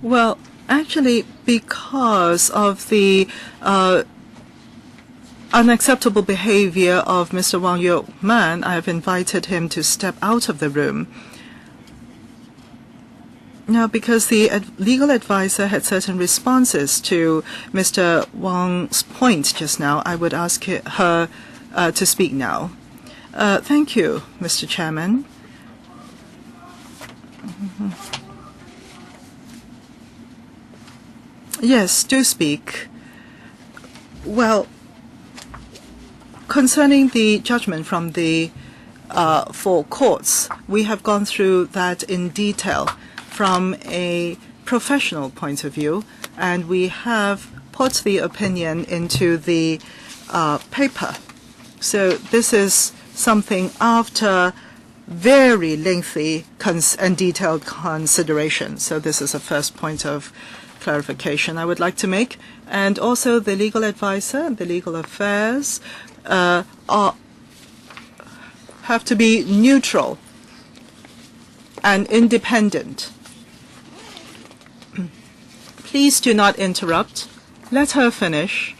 Well, actually, because of the unacceptable behavior of Mr. Wang Yokman, I have invited him to step out of the room. Now, because the legal advisor had certain responses to Mr. Wang's point just now, I would ask her to speak now. Thank you, Mr. Chairman. Yes, do speak. Well, concerning the judgment from the 4 courts, we have gone through that in detail from a professional point of view, and we have put the opinion into the paper. So this is something after very lengthy and detailed consideration. So this is a first point of clarification I would like to make. And also the legal advisor and the legal affairs have to be neutral and independent. Please do not interrupt. Let her finish.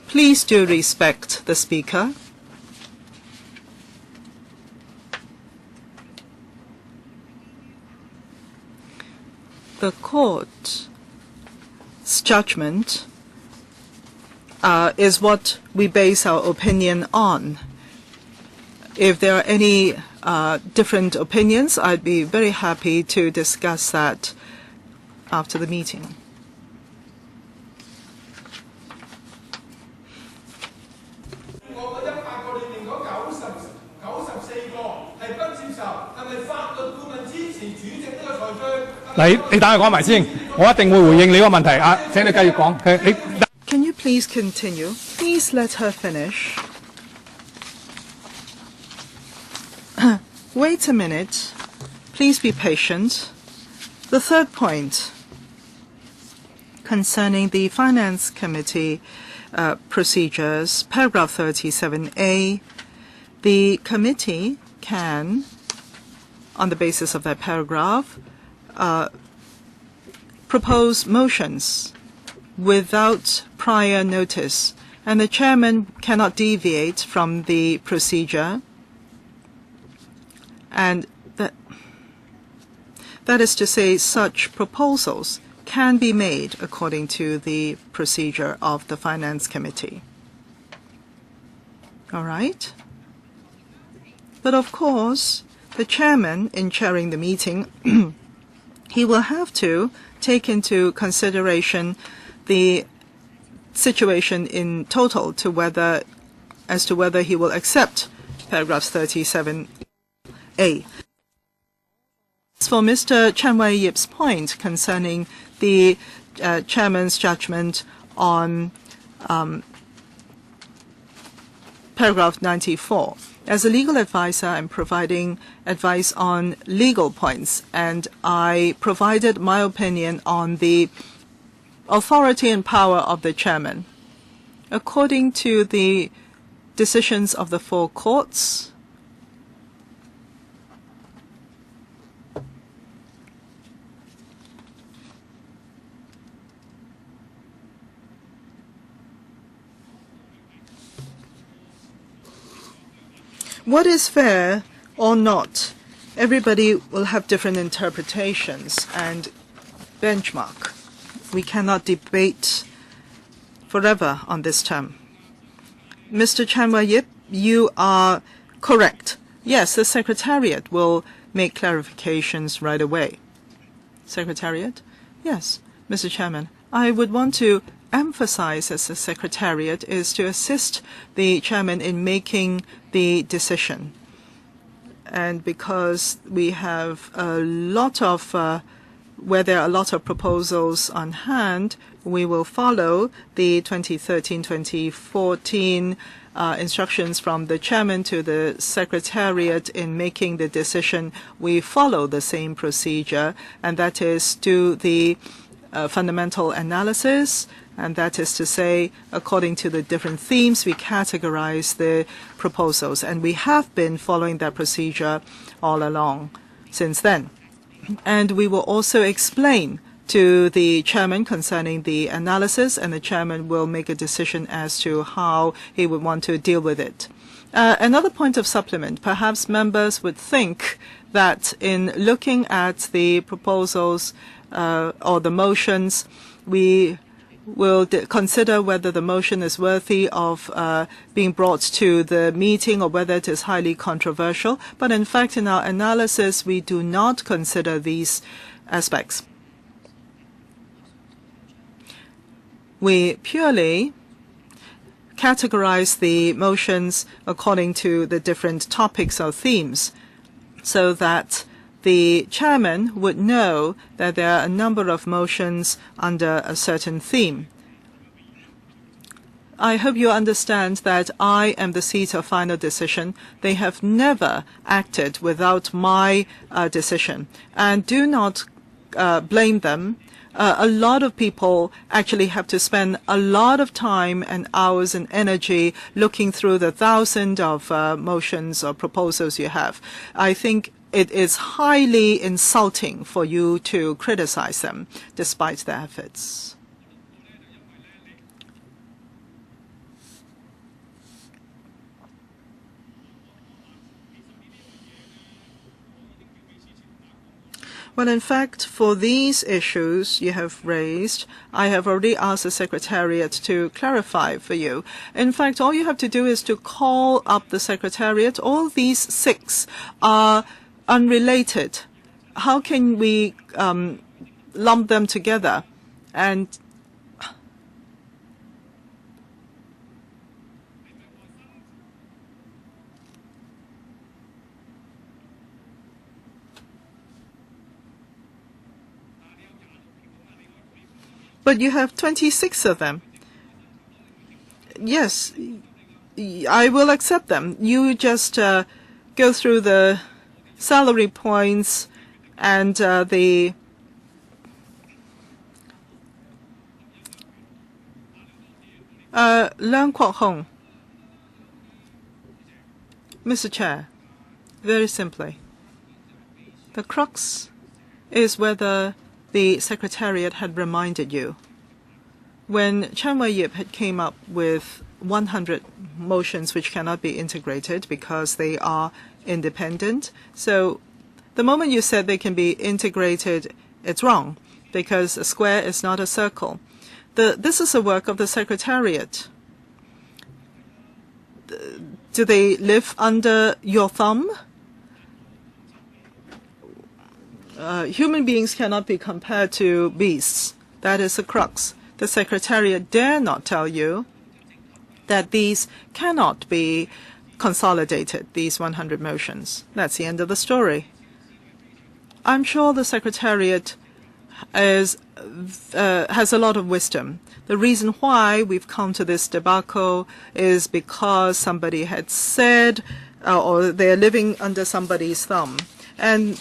Please do respect the speaker. The court's judgment is what we base our opinion on. If there are any different opinions, I'd be very happy to discuss that after the meeting. Can you please continue? Please let her finish. Wait a minute. Please be patient. The third point concerning the Finance Committee procedures, paragraph 37A, the committee can, on the basis of that paragraph, propose motions without prior notice, and the chairman cannot deviate from the procedure. And that is to say, such proposals can be made according to the procedure of the Finance Committee. All right? But of course, the chairman, in chairing the meeting, he will have to take into consideration the situation in total as to whether he will accept paragraph 37A. As for Mr. Chen Wei-yip's point concerning the chairman's judgment on paragraph 94, as a legal advisor, I'm providing advice on legal points, and I provided my opinion on the authority and power of the chairman. According to the decisions of the 4 courts, what is fair or not, everybody will have different interpretations and benchmark. We cannot debate forever on this term. Mr. Chen Wei-yip, you are correct. Yes, the Secretariat will make clarifications right away. Secretariat? Yes, Mr. Chairman. I would want to emphasize as the Secretariat is to assist the Chairman in making the decision. And because we have a lot of where there are a lot of proposals on hand, we will follow the 2013-2014 instructions from the chairman to the Secretariat in making the decision. We follow the same procedure, and that is do the fundamental analysis, and that is to say, according to the different themes, we categorize the proposals. And we have been following that procedure all along. since then. And we will also explain to the chairman concerning the analysis, and the chairman will make a decision as to how he would want to deal with it. Another point of supplement, perhaps members would think that in looking at the proposals or the motions, we will consider whether the motion is worthy of being brought to the meeting or whether it is highly controversial. But in fact, in our analysis, we do not consider these aspects. We purely categorize the motions according to the different topics or themes, so that the chairman would know that there are a number of motions under a certain theme. I hope you understand that I am the seat of final decision. They have never acted without my decision. And do not blame them. A lot of people actually have to spend a lot of time and hours and energy looking through the thousands of motions or proposals you have. I think it is highly insulting for you to criticize them despite their efforts. Well, in fact, for these issues you have raised, I have already asked the Secretariat to clarify for you. In fact, all you have to do is to call up the Secretariat. All these 6 are unrelated. How can we lump them together? And but you have 26 of them. Yes, I will accept them. You just go through the salary points and the Leung Kwok Hong. Mr. Chair, very simply, the crux is whether the Secretariat had reminded you. When Chen Wei-yip had came up with 100 motions which cannot be integrated because they are independent, so the moment you said they can be integrated, it's wrong, because a square is not a circle. This is a work of the Secretariat. Do they live under your thumb? Human beings cannot be compared to beasts. That is the crux. The Secretariat dare not tell you that these cannot be consolidated, these 100 motions. That's the end of the story. I'm sure the Secretariat has a lot of wisdom. The reason why we've come to this debacle is because somebody had said, or they're living under somebody's thumb. And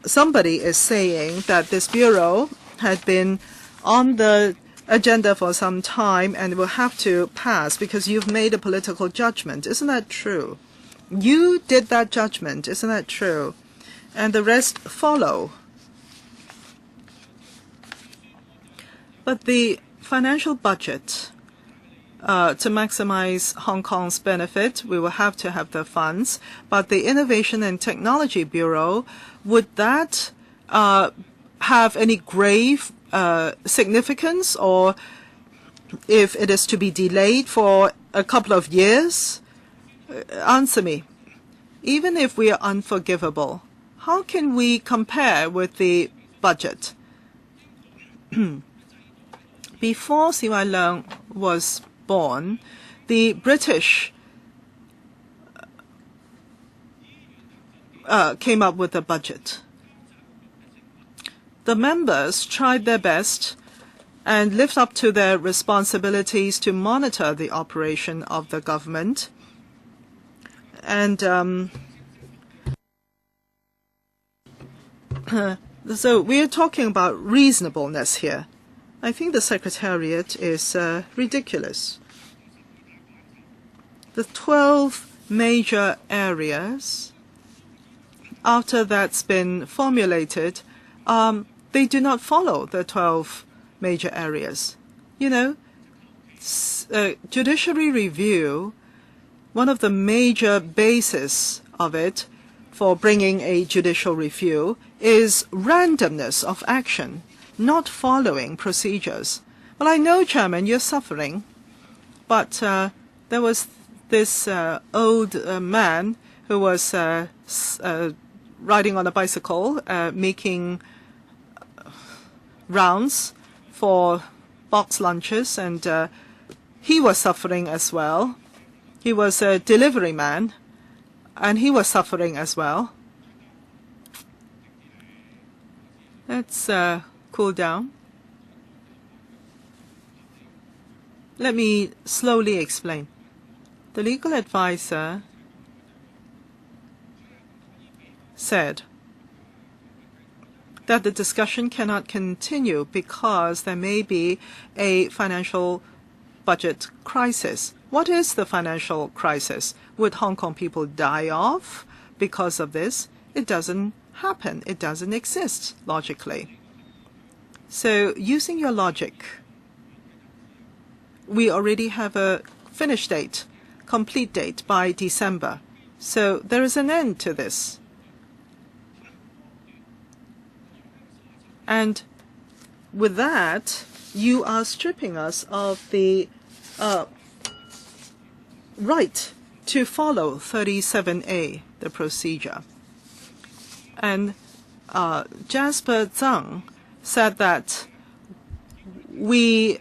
somebody is saying that this bureau had been on the agenda for some time and will have to pass because you've made a political judgment. Isn't that true? You did that judgment. Isn't that true? And the rest follow. But the financial budget, to maximize Hong Kong's benefit, we will have to have the funds. But the Innovation and Technology Bureau, would that have any grave significance, or if it is to be delayed for a couple of years? Answer me. Even if we are unforgivable, how can we compare with the budget? Before C.Y. Leung was born, the British came up with a budget. The members tried their best and lived up to their responsibilities to monitor the operation of the government. And so we are talking about reasonableness here. I think the Secretariat is ridiculous. The 12 major areas after that's been formulated, they do not follow the 12 major areas. You know, judiciary review, one of the major bases of it for bringing a judicial review is randomness of action, not following procedures. Well, I know, Chairman, you're suffering, but there was this old man who was riding on a bicycle, making rounds for box lunches, and he was suffering as well. He was a delivery man, and he was suffering as well. Let's cool down. Let me slowly explain. The legal advisor said that the discussion cannot continue because there may be a financial budget crisis. What is the financial crisis? Would Hong Kong people die off because of this? It doesn't happen. It doesn't exist logically. So using your logic, we already have a finish date, complete date by December. So there is an end to this. And with that, you are stripping us of the right to follow 37A, the procedure. And Jasper Zhang said that we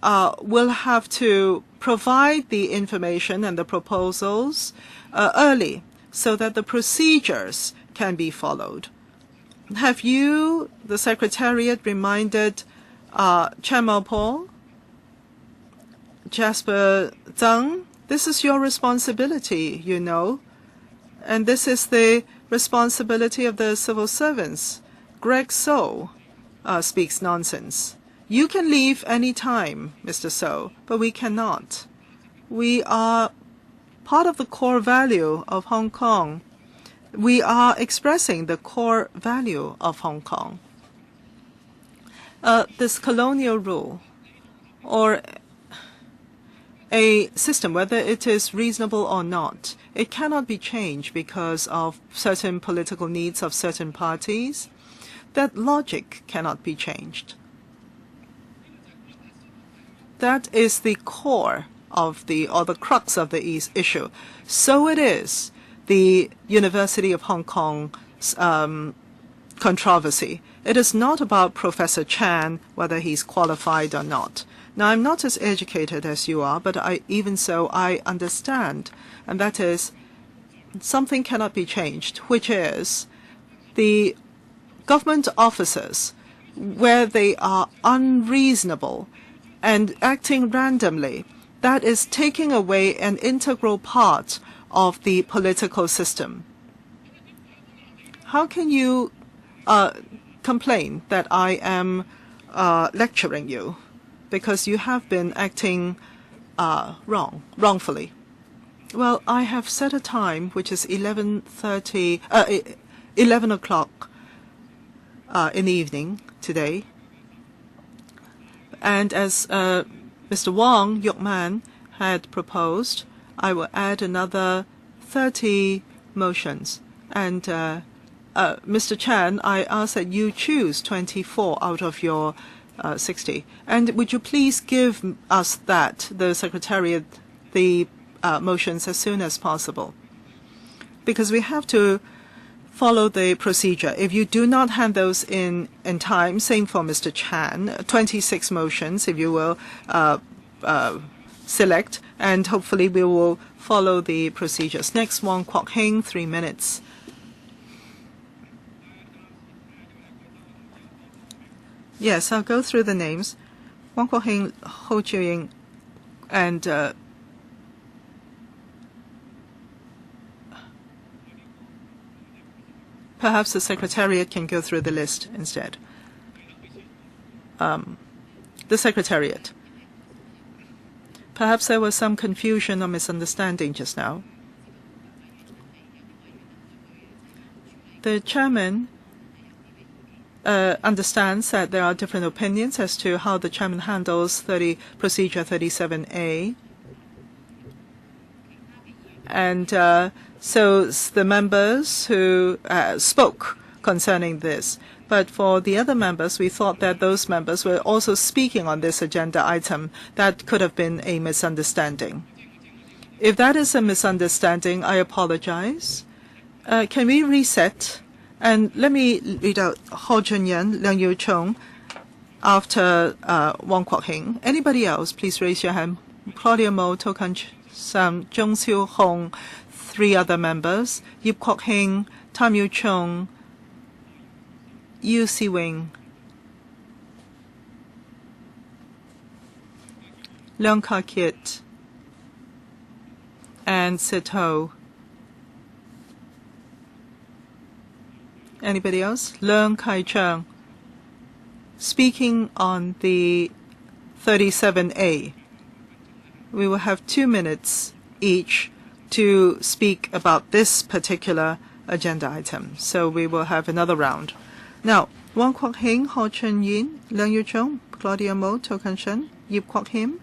will have to provide the information and the proposals early so that the procedures can be followed. Have you, the Secretariat, reminded Chair Mao-po, Jasper Zhang, this is your responsibility, you know, and this is the responsibility of the civil servants. Greg So speaks nonsense. You can leave any time, Mr. So, but we cannot. We are part of the core value of Hong Kong. We are expressing the core value of Hong Kong. This colonial rule or a system, whether it is reasonable or not, it cannot be changed because of certain political needs of certain parties. That logic cannot be changed. That is the core of the crux of the issue. So it is the University of Hong Kong's controversy. It is not about Professor Chan, whether he's qualified or not. Now, I'm not as educated as you are, but even so, I understand. And that is, something cannot be changed, which is the government officers, where they are unreasonable and acting randomly, that is taking away an integral part of the political system. How can you complain that I am lecturing you? Because you have been acting wrongfully. Well, I have set a time which is 11 o'clock in the evening today. And as Mr. Wong Yuk-man had proposed, I will add another 30 motions. And Mr. Chan, I ask that you choose 24 out of your 60. And would you please give us the Secretariat, the motions as soon as possible? Because we have to follow the procedure. If you do not hand those in time, same for Mr. Chan, 26 motions, if you will select, and hopefully we will follow the procedures. Next, Wong Kwok Hing, 3 minutes. Yes, I'll go through the names. Wong Kwok Hing, Ho Chiu-ying, and perhaps the Secretariat can go through the list instead. The Secretariat. Perhaps there was some confusion or misunderstanding just now. The chairman understands that there are different opinions as to how the chairman handles procedure 37A. And so the members who spoke concerning this. But for the other members, we thought that those members were also speaking on this agenda item. That could have been a misunderstanding. If that is a misunderstanding, I apologize. Can we reset? And let me read out Ho Chun-yan, Leung Yiu-chung, after Wong Kwok-hing. Anybody else, please raise your hand. Claudia Mo, To Kan-sam, Jung Siu-hong, 3 other members. Yip Kwok-hing, Tam Yu-chung, Yu Si-wing, Leung Ka-kit, and Sit Ho. Anybody else? Leung Kai-cheng. Speaking on the 37A, we will have 2 minutes each to speak about this particular agenda item. So we will have another round. Now, Wong Kwok-hing, Ho Chun-yin, Leung Yiu-chung, Claudia Mo, To Kan-shen, Yip Kwok-him,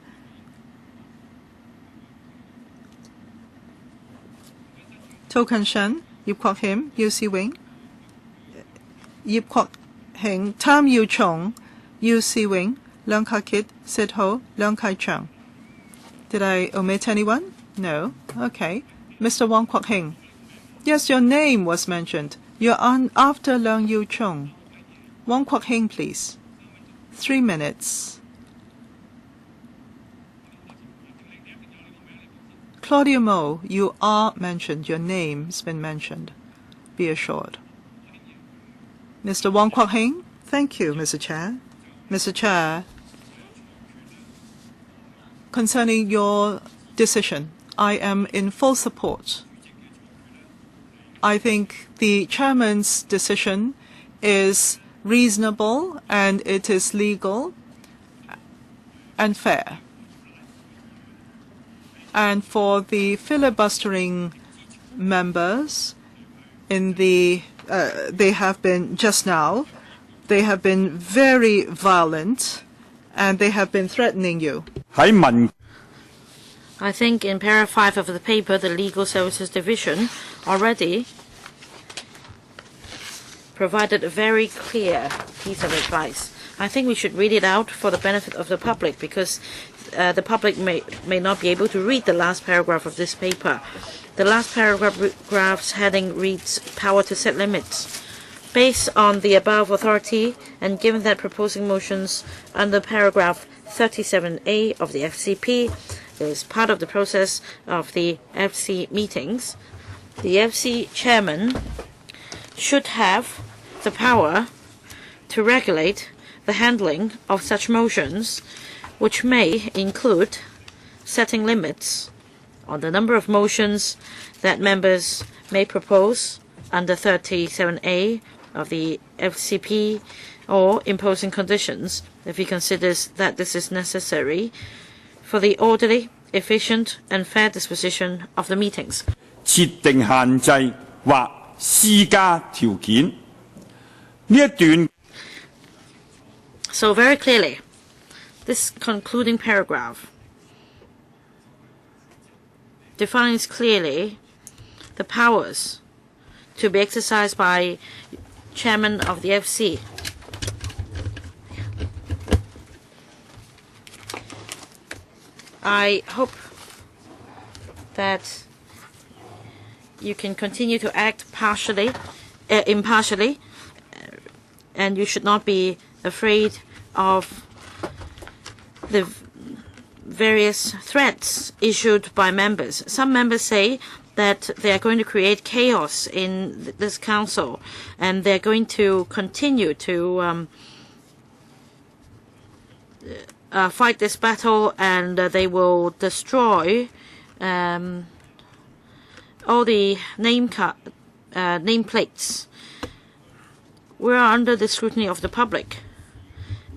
To Kan-shen, Yip Kwok-him, Yu Si-wing, Yip Kwok-hing, Tam Yu-chung, Yu Si-wing, Leung Ka-kit, Sit Ho, Leung Kai-cheng. Did I omit anyone? No. Okay. Mr. Wong Kwok-hing. Yes, your name was mentioned. You're on after Leung Yiu-chung. Wong Kwok-hing, please. 3 minutes. Claudia Mo, you are mentioned. Your name's been mentioned. Be assured. Mr. Wong Kwok-hing. Thank you, Mr. Chair. Mr. Chair, concerning your decision, I am in full support. I think the chairman's decision is reasonable and it is legal and fair. And for the filibustering members in the they have been just now, they have been very violent and they have been threatening you. I think in paragraph 5 of the paper, the Legal Services Division already provided a very clear piece of advice. I think we should read it out for the benefit of the public because the public may not be able to read the last paragraph of this paper. The last paragraph's heading reads, Power to set limits. Based on the above authority and given that proposing motions under paragraph 37A of the FCP is part of the process of the FC meetings, the FC chairman should have the power to regulate the handling of such motions, which may include setting limits on the number of motions that members may propose under 37A of the FCP, or imposing conditions if he considers that this is necessary for the orderly, efficient and fair disposition of the meetings. 設定限制或施加條件。呢一段 So very clearly, this concluding paragraph defines clearly the powers to be exercised by chairman of the FC. I hope that you can continue to act impartially, and you should not be afraid of the various threats issued by members. Some members say that they are going to create chaos in this council, and they're going to continue to fight this battle, and they will destroy all the nameplates. We are under the scrutiny of the public.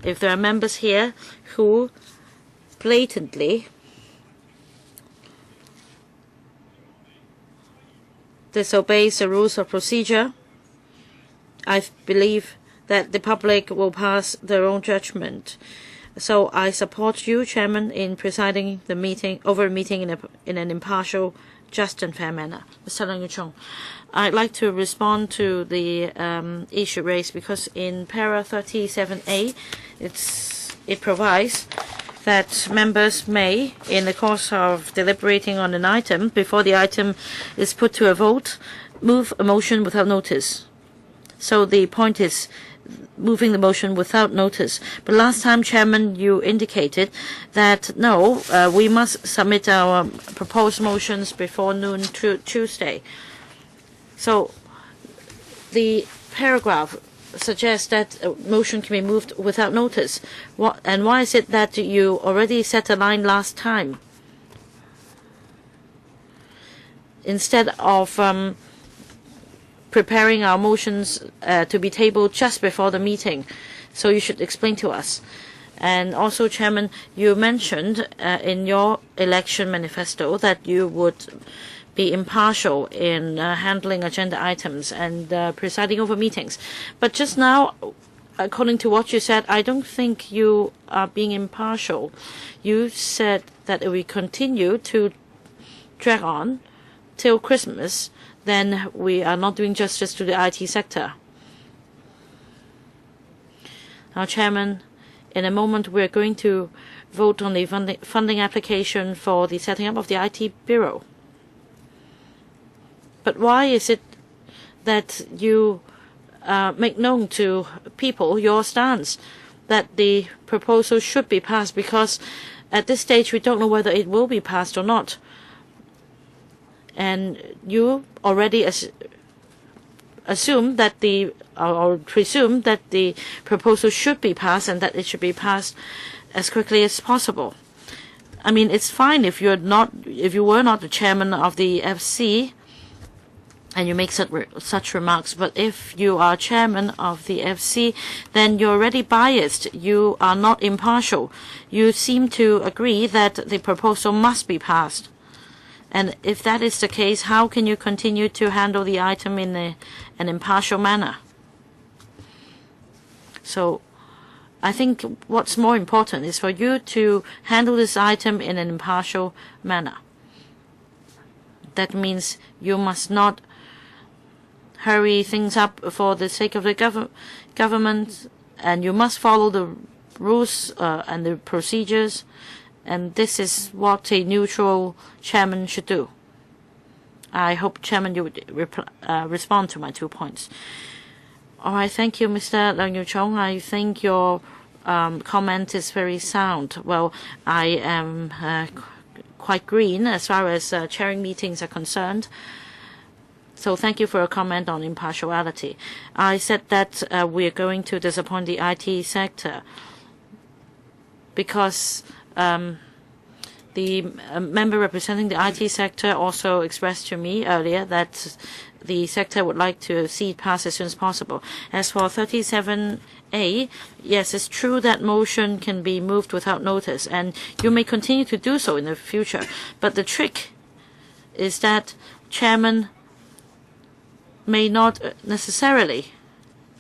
If there are members here who blatantly disobeys the rules of procedure, I believe that the public will pass their own judgment. So I support you, Chairman, in presiding the meeting over a meeting in an impartial, just and fair manner. Mr. Leung Yiu-chung, I'd like to respond to the issue raised because in para 37A, it provides that members may, in the course of deliberating on an item, before the item is put to a vote, move a motion without notice. So the point is moving the motion without notice. But last time, Chairman, you indicated that no, we must submit our proposed motions before noon Tuesday. So the paragraph suggests that a motion can be moved without notice. And why is it that you already set a line last time? Instead of preparing our motions to be tabled just before the meeting. So you should explain to us. And also, Chairman, you mentioned in your election manifesto that you would be impartial in handling agenda items and presiding over meetings. But just now, according to what you said, I don't think you are being impartial. You said that if we continue to drag on till Christmas, then we are not doing justice to the IT sector. Now, Chairman, in a moment we are going to vote on the funding application for the setting up of the IT Bureau. But why is it that you make known to people your stance that the proposal should be passed? Because at this stage we don't know whether it will be passed or not. And you already assume that or presume that the proposal should be passed and that it should be passed as quickly as possible. I mean, it's fine if you were not the chairman of the FC and you make such remarks, but if you are chairman of the FC, then you're already biased. You are not impartial. You seem to agree that the proposal must be passed. And if that is the case, how can you continue to handle the item in an impartial manner? So I think what's more important is for you to handle this item in an impartial manner. That means you must not hurry things up for the sake of the government, and you must follow the rules and the procedures. And this is what a neutral chairman should do. I hope, Chairman, you would respond to my 2 points. All right, thank you, Mr. Leung Yiu-chung. I think your comment is very sound. Well, I am quite green as far as chairing meetings are concerned. So thank you for your comment on impartiality. I said that we are going to disappoint the IT sector because the member representing the IT sector also expressed to me earlier that the sector would like to see it pass as soon as possible. As for 37A, yes, it's true that motion can be moved without notice, and you may continue to do so in the future. But the trick is that chairman may not necessarily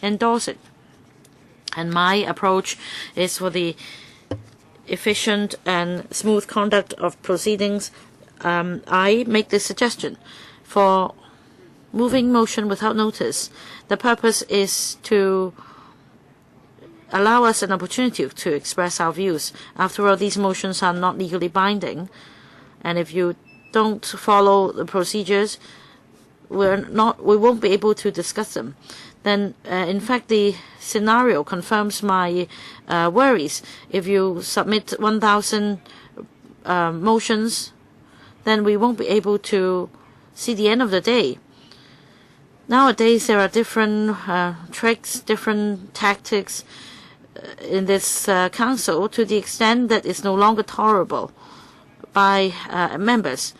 endorse it. And my approach is for the efficient and smooth conduct of proceedings. I make this suggestion. For moving motion without notice, the purpose is to allow us an opportunity to express our views. After all, these motions are not legally binding, and if you don't follow the procedures, we won't be able to discuss them. Then, in fact, the scenario confirms my worries. If you submit 1,000 motions, then we won't be able to see the end of the day. Nowadays, there are different tricks, different tactics in this council to the extent that it's no longer tolerable by members.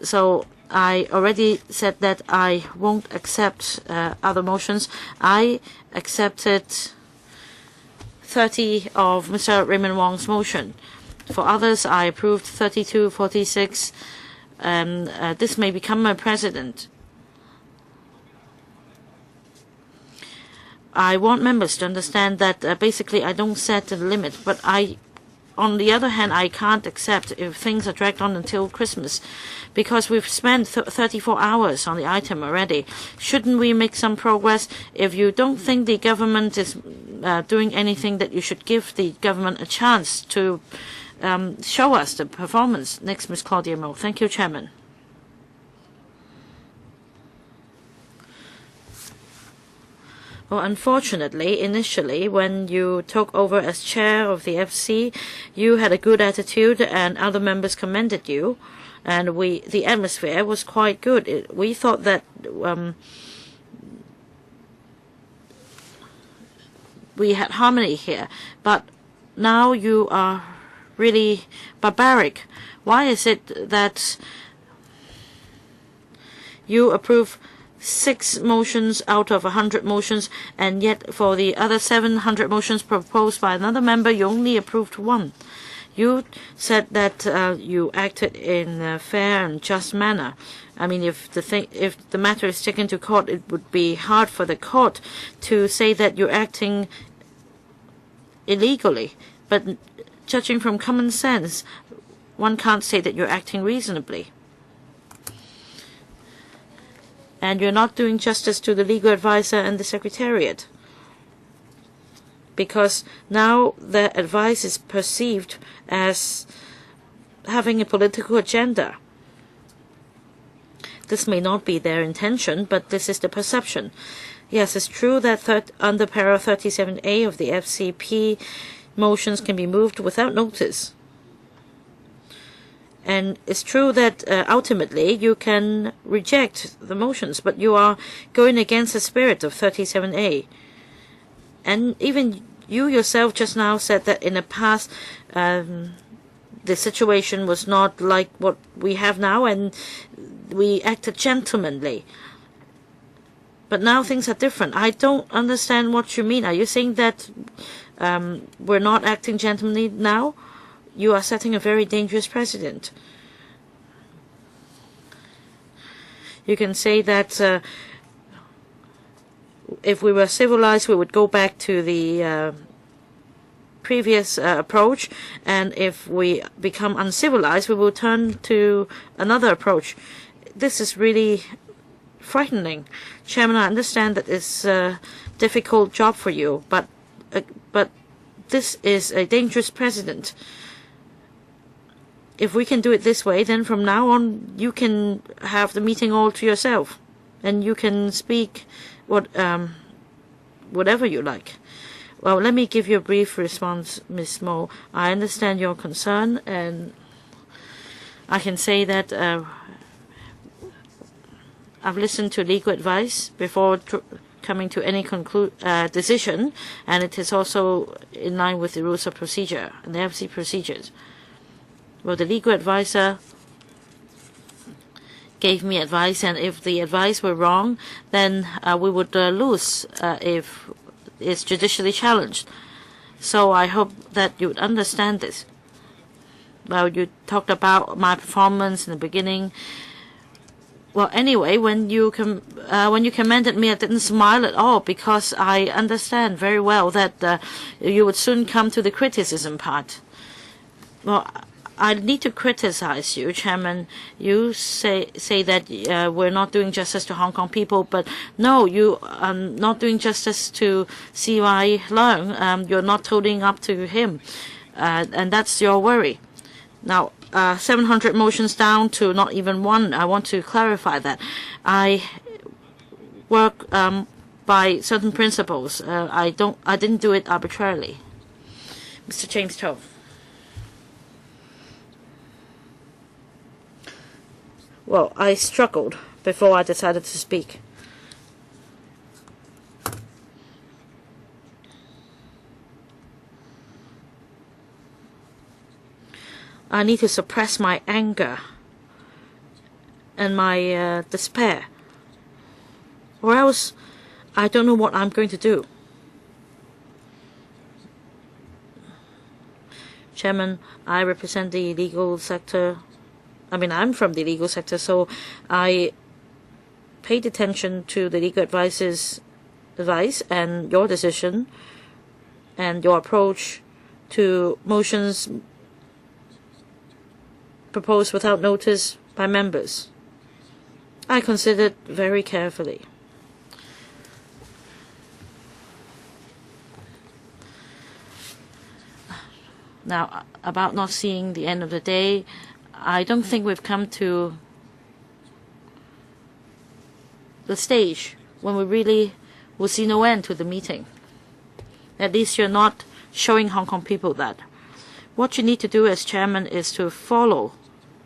So I already said that I won't accept other motions. I accepted 30 of Mr. Raymond Wong's motion. For others, I approved 32, 46. This may become a precedent. I want members to understand that basically I don't set the limit, but on the other hand, I can't accept if things are dragged on until Christmas, because we've spent 34 hours on the item already. Shouldn't we make some progress? If you don't think the government is doing anything, that you should give the government a chance to show us the performance. Next, Ms. Claudia Mo. Thank you, Chairman. Well, unfortunately, initially, when you took over as chair of the FC, you had a good attitude and other members commended you. And the atmosphere was quite good. We thought that we had harmony here. But now you are really barbaric. Why is it that you approve 6 motions out of 100 motions, and yet for the other 700 motions proposed by another member, you only approved 1? You said that you acted in a fair and just manner. I mean, if the matter is taken to court, it would be hard for the court to say that you're acting illegally. But judging from common sense, one can't say that you're acting reasonably. And you're not doing justice to the legal advisor and the Secretariat, because now the advice is perceived as having a political agenda. This may not be their intention, but this is the perception. Yes, it's true that under para 37A of the FCP, motions can be moved without notice. And it's true that ultimately you can reject the motions, but you are going against the spirit of 37A. And even you yourself just now said that in the past the situation was not like what we have now, and we acted gentlemanly. But now things are different. I don't understand what you mean. Are you saying that we're not acting gentlemanly now? You are setting a very dangerous precedent. You can say that if we were civilized, we would go back to the previous approach, and if we become uncivilized, we will turn to another approach. This is really frightening. Chairman, I understand that it's a difficult job for you, but this is a dangerous precedent. If we can do it this way, then from now on you can have the meeting all to yourself, and you can speak whatever you like. Well, let me give you a brief response, Ms. Mo. I understand your concern, and I can say that I've listened to legal advice before coming to any decision, and it is also in line with the rules of procedure and the FC procedures. Well, the legal advisor gave me advice, and if the advice were wrong, then we would lose if it's judicially challenged. So I hope that you would understand this. Well, you talked about my performance in the beginning. Well, anyway, when you commended me, I didn't smile at all, because I understand very well that you would soon come to the criticism part. Well, I need to criticize you, Chairman. You say that we're not doing justice to Hong Kong people, but no, you are not doing justice to C.Y. Leung. You're not toting up to him, and that's your worry. Now, 700 motions down to not even 1. I want to clarify that. I work by certain principles. I didn't do it arbitrarily. Mr. James Toh. Well, I struggled before I decided to speak. I need to suppress my anger and my despair, or else I don't know what I'm going to do. Chairman, I represent the legal sector. I mean, I'm from the legal sector, so I paid attention to the legal advice's advice and your decision and your approach to motions proposed without notice by members. I considered very carefully. Now, about not seeing the end of the day, I don't think we've come to the stage when we really will see no end to the meeting. At least you're not showing Hong Kong people that. What you need to do as chairman is to follow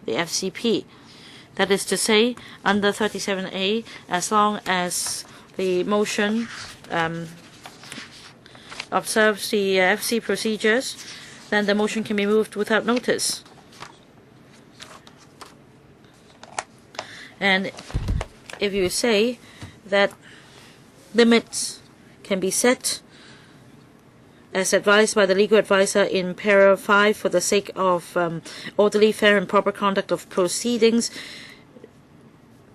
the FCP. That is to say, under 37A, as long as the motion observes the FC procedures, then the motion can be moved without notice. And if you say that limits can be set as advised by the legal advisor in para 5 for the sake of orderly, fair and proper conduct of proceedings,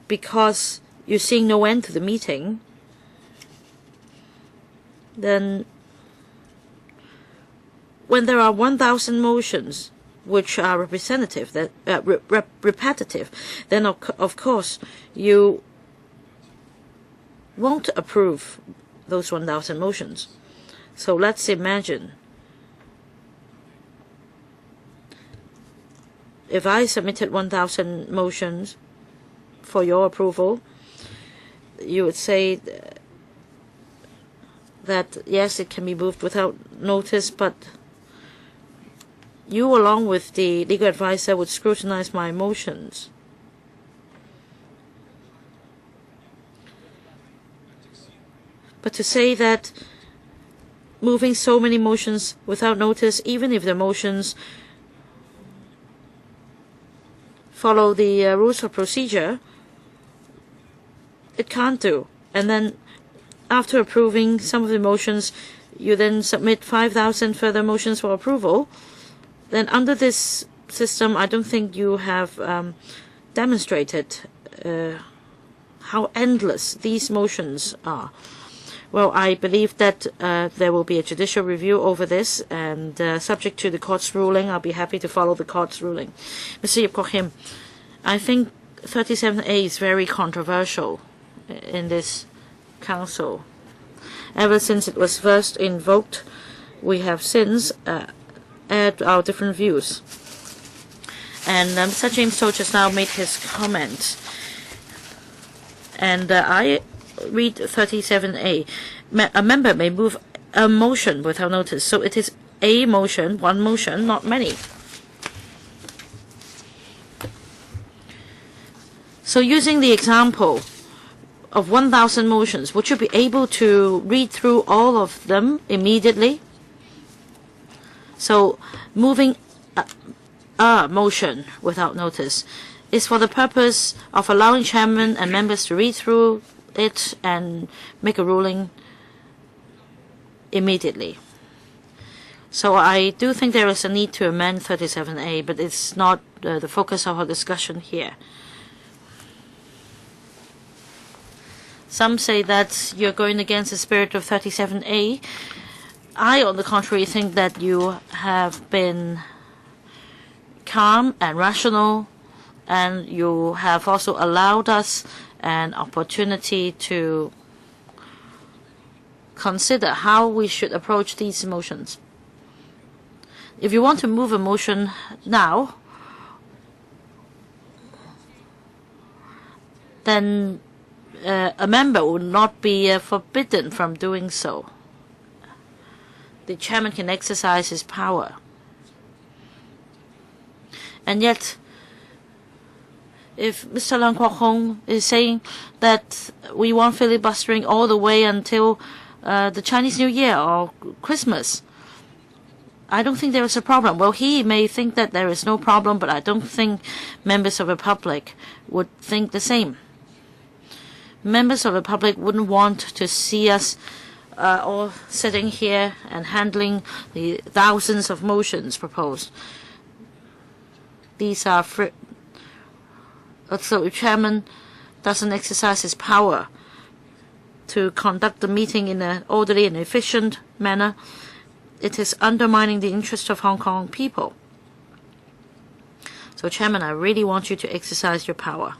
because you're seeing no end to the meeting, then when there are 1,000 motions which are repetitive, then of course you won't approve those 1,000 motions. So let's imagine if I submitted 1,000 motions for your approval, you would say that yes, it can be moved without notice, but you, along with the legal advisor, would scrutinize my motions. But to say that moving so many motions without notice, even if the motions follow the rules of procedure, it can't do. And then after approving some of the motions, you then submit 5,000 further motions for approval. Then under this system, I don't think you have demonstrated how endless these motions are. Well, I believe that there will be a judicial review over this, and subject to the court's ruling, I'll be happy to follow the court's ruling. Mr. Yip Kok Him, I think 37A is very controversial in this council. Ever since it was first invoked, we have since aired our different views. And Mr. James Toh just now made his comment. And I read 37A. A member may move a motion without notice. So it is a motion, one motion, not many. So using the example of 1,000 motions, would you be able to read through all of them immediately? So moving a motion without notice is for the purpose of allowing chairman and members to read through it and make a ruling immediately. So I do think there is a need to amend 37A, but it's not the focus of our discussion here. Some say that you're going against the spirit of 37A. I, on the contrary, think that you have been calm and rational, and you have also allowed us an opportunity to consider how we should approach these motions. If you want to move a motion now, then a member will not be forbidden from doing so. The chairman can exercise his power. And yet, if Mr. Leung Kwok Hong is saying that we want filibustering all the way until the Chinese New Year or Christmas, I don't think there is a problem. Well, he may think that there is no problem, but I don't think members of the public would think the same. Members of the public wouldn't want to see us all sitting here and handling the thousands of motions proposed. These are so the chairman doesn't exercise his power to conduct the meeting in an orderly and efficient manner. It is undermining the interest of Hong Kong people. So, Chairman, I really want you to exercise your power.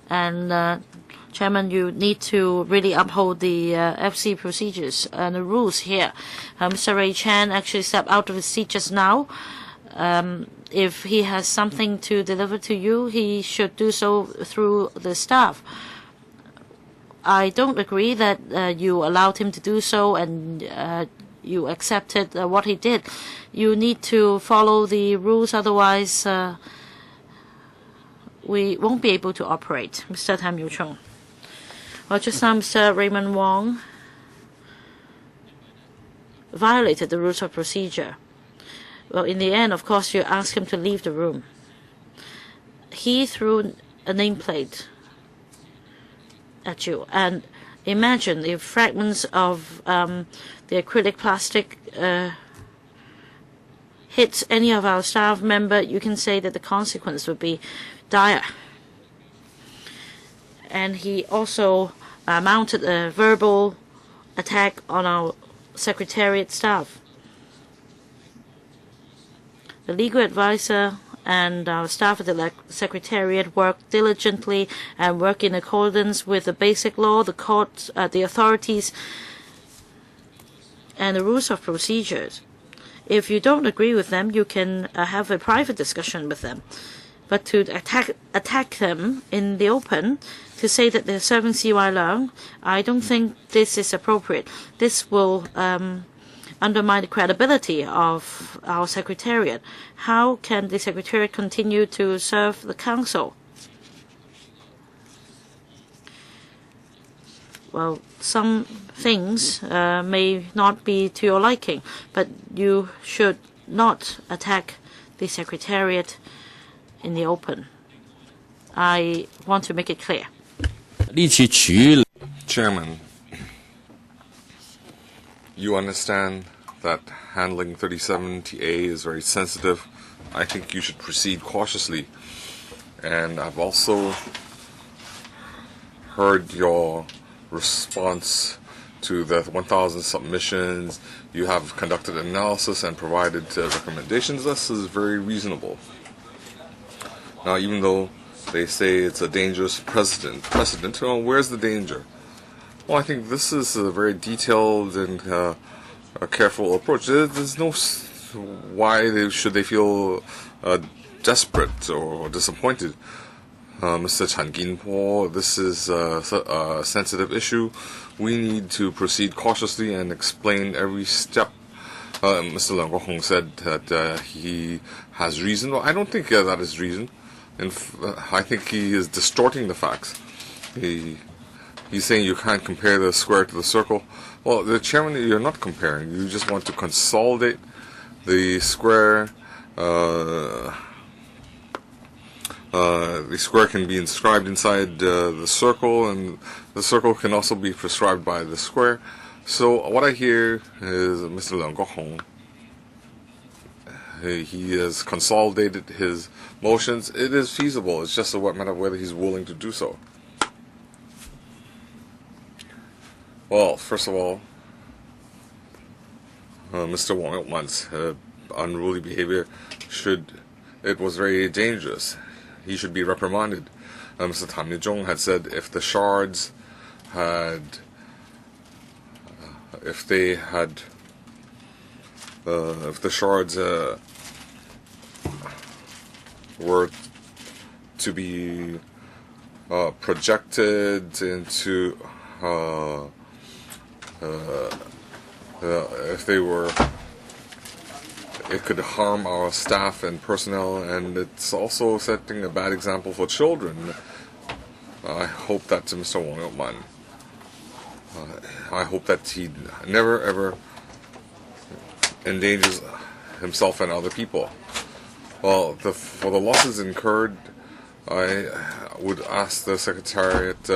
And, Chairman, you need to really uphold the FC procedures and the rules here. Mr. Ray Chan actually stepped out of his seat just now. If he has something to deliver to you, he should do so through the staff. I don't agree that you allowed him to do so and you accepted what he did. You need to follow the rules, otherwise we won't be able to operate. Mr. Tam Yu Chung. Well, just now Mr. Raymond Wong violated the rules of procedure. Well, in the end, of course, you asked him to leave the room. He threw a nameplate at you. And imagine if fragments of the acrylic plastic hits any of our staff member, you can say that the consequence would be dire. And he also mounted a verbal attack on our Secretariat staff. The legal advisor and our staff at the Secretariat work diligently and work in accordance with the basic law, the court, the authorities, and the rules of procedures. If you don't agree with them, you can have a private discussion with them. But to attack them in the open, to say that they're serving CY Leung, I don't think this is appropriate. This will undermine the credibility of our Secretariat. How can the Secretariat continue to serve the Council? Well, some things may not be to your liking, but you should not attack the Secretariat in the open. I want to make it clear. Chairman, you understand that handling 37TA is very sensitive. I think you should proceed cautiously. And I've also heard your response to the 1,000 submissions. You have conducted analysis and provided recommendations. This is very reasonable. Now, even though they say it's a dangerous precedent, well, where's the danger? Well, I think this is a very detailed and a careful approach. There's no why should they feel desperate or disappointed. Mr. Chan Gin-po, this is a sensitive issue. We need to proceed cautiously and explain every step. Mr. Leung Kok-hong said that he has reason. Well, I don't think that is reason. And I think he is distorting the facts. He's saying you can't compare the square to the circle. Well, the chairman, you're not comparing. You just want to consolidate the square. The square can be inscribed inside the circle, and the circle can also be prescribed by the square. So what I hear is Mr. Leung Kok-hong. He has consolidated his motions. It is feasible. It's just a matter of whether he's willing to do so. Well, first of all, Mr. Wong at once, unruly behavior it was very dangerous. He should be reprimanded. Mr. Tam Yu Chung had said if the shards were to be projected into it could harm our staff and personnel, and it's also setting a bad example for children. I hope that to Mr. Wong Yot-man. I hope that he never ever endangers himself and other people. Well, for the losses incurred, I would ask the Secretariat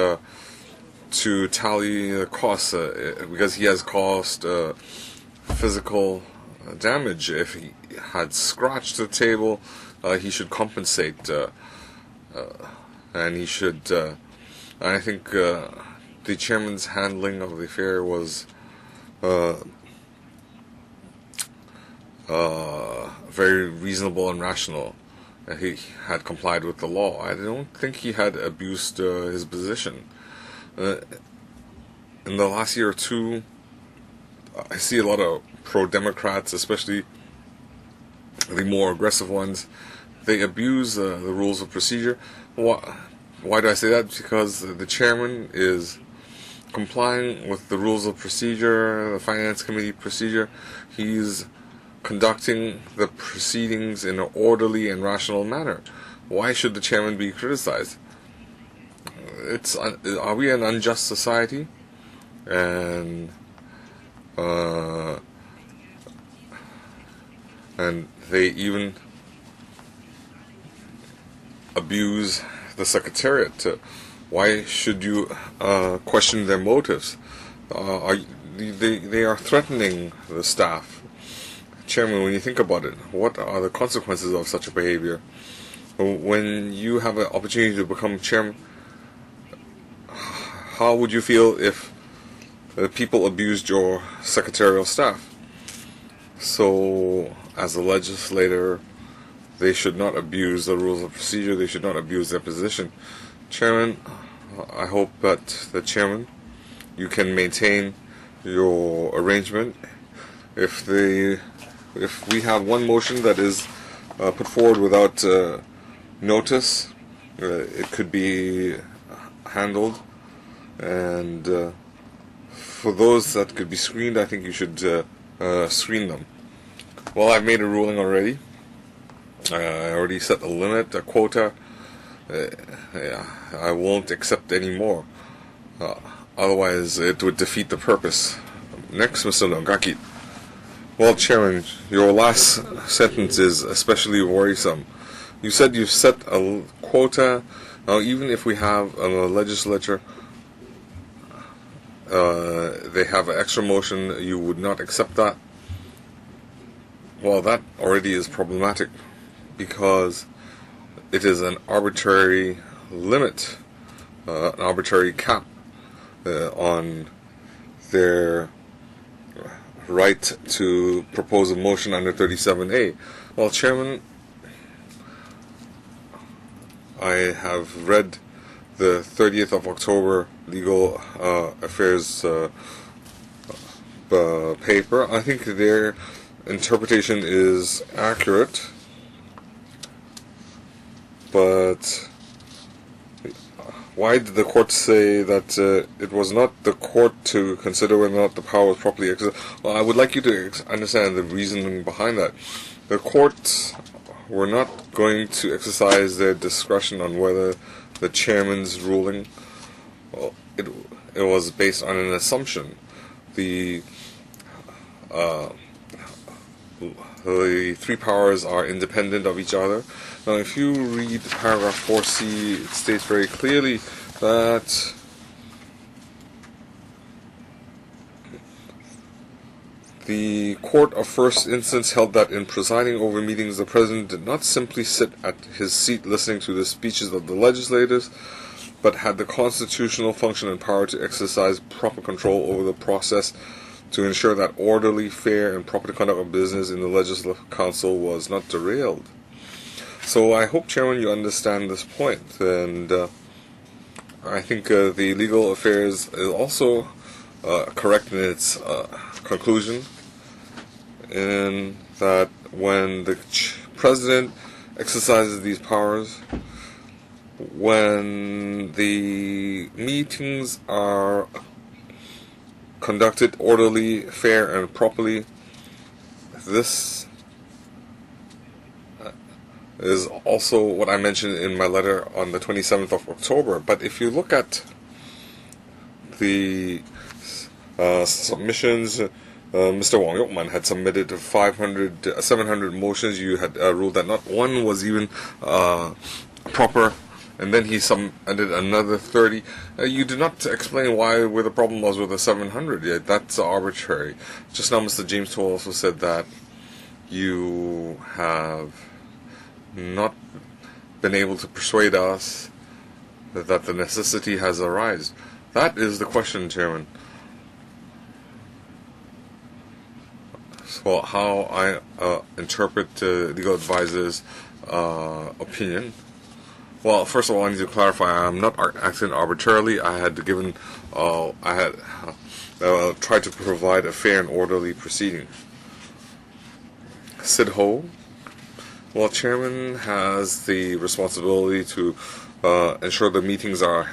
to tally the costs because he has caused physical damage. If he had scratched the table, he should compensate. and he should. I think the chairman's handling of the affair was very reasonable and rational. He had complied with the law. I don't think he had abused his position. In the last year or two, I see a lot of pro-Democrats, especially the more aggressive ones. They abuse the rules of procedure. Why do I say that? Because the chairman is complying with the rules of procedure, the finance committee procedure. He's conducting the proceedings in an orderly and rational manner. Why should the chairman be criticized? Are we an unjust society? And they even abuse the Secretariat. Why should you question their motives? They are threatening the staff. Chairman, when you think about it, what are the consequences of such a behavior? When you have an opportunity to become chairman, how would you feel if people abused your secretarial staff? So, as a legislator, they should not abuse the rules of procedure. They should not abuse their position. Chairman, I hope that the chairman, you can maintain your arrangement. If we have one motion that is put forward without notice, it could be handled. And for those that could be screened, I think you should screen them. Well, I've made a ruling already. I already set a limit, a quota. I won't accept any more. Otherwise, it would defeat the purpose. Next, Mr. Nongaki. Well, Chairman, your last sentence is especially worrisome. You said you've set a quota. Now, even if we have a legislature, they have an extra motion, you would not accept that. Well, that already is problematic because it is an arbitrary limit, an arbitrary cap on their right to propose a motion under 37A. Well, Chairman, I have read the 30th of October Legal Affairs paper. I think their interpretation is accurate, but why did the court say that it was not the court to consider whether or not the power was properly exercised? Well, I would like you to understand the reasoning behind that. The courts were not going to exercise their discretion on whether the chairman's ruling, well, it was based on an assumption. The three powers are independent of each other. Now, if you read paragraph 4C, it states very clearly that the court of first instance held that in presiding over meetings, the president did not simply sit at his seat listening to the speeches of the legislators, but had the constitutional function and power to exercise proper control over the process to ensure that orderly, fair, and proper conduct of business in the Legislative Council was not derailed. So I hope, Chairman, you understand this point. And I think the Legal Affairs is also correct in its conclusion, in that when the President exercises these powers, when the meetings are conducted orderly, fair, and properly, this is also what I mentioned in my letter on the 27th of October. But if you look at the submissions, Mr. Wong Yokman had submitted 700 motions. You had ruled that not one was even proper, and then he submitted another 30. You did not explain where the problem was with the 700 yet. That's arbitrary. Just now, Mr. James Toll also said that you have not been able to persuade us that the necessity has arisen? That is the question, Chairman. So how I interpret legal advisor's opinion. Well, first of all, I need to clarify. I'm not acting arbitrarily. I had given, I had tried to provide a fair and orderly proceeding. Sid Ho, well, Chairman has the responsibility to ensure the meetings are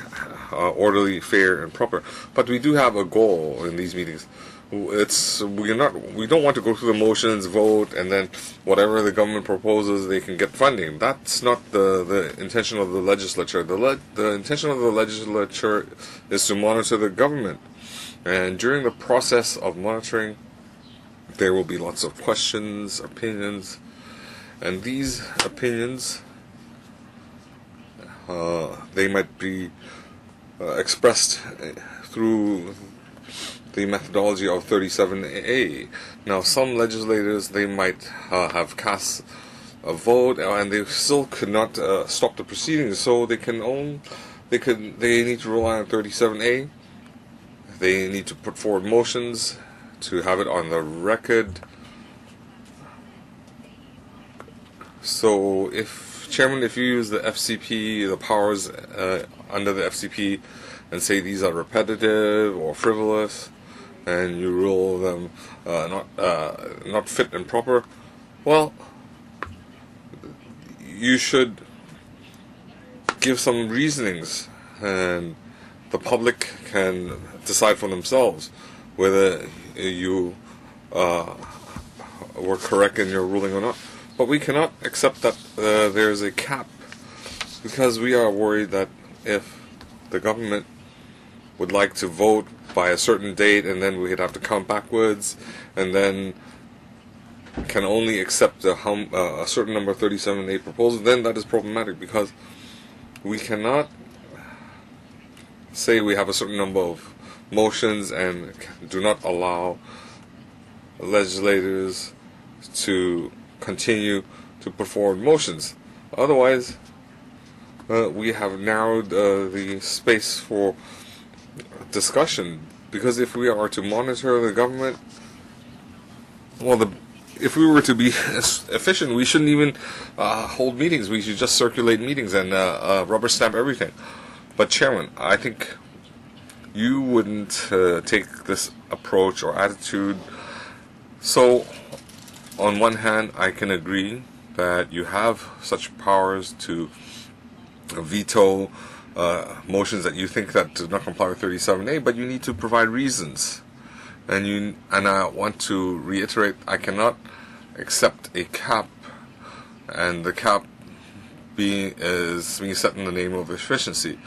orderly, fair, and proper. But we do have a goal in these meetings. We don't want to go through the motions, vote, and then whatever the government proposes, they can get funding. That's not the intention of the legislature. The intention of the legislature is to monitor the government, and during the process of monitoring, there will be lots of questions, opinions, and these opinions they might be expressed through the methodology of 37A. Now, some legislators, they might have cast a vote, and they still could not stop the proceedings. So they need to rely on 37A. They need to put forward motions to have it on the record. So, Chairman, if you use the FCP, the powers under the FCP, and say these are repetitive or frivolous, and you rule them not fit and proper, well, you should give some reasonings, and the public can decide for themselves whether you were correct in your ruling or not. But we cannot accept that there's a cap, because we are worried that if the government would like to vote by a certain date, and then we'd have to count backwards, and then can only accept a certain number of 37A proposals, then that is problematic, because we cannot say we have a certain number of motions and do not allow legislators to continue to put forward motions. Otherwise, we have narrowed the space for discussion, because if we are to monitor the government, well, if we were to be efficient, we shouldn't even hold meetings. We should just circulate meetings and rubber stamp everything. But Chairman, I think you wouldn't take this approach or attitude. So, on one hand, I can agree that you have such powers to veto motions that you think that do not comply with 37A, but you need to provide reasons. And I want to reiterate, I cannot accept a cap, and the cap being set in the name of efficiency,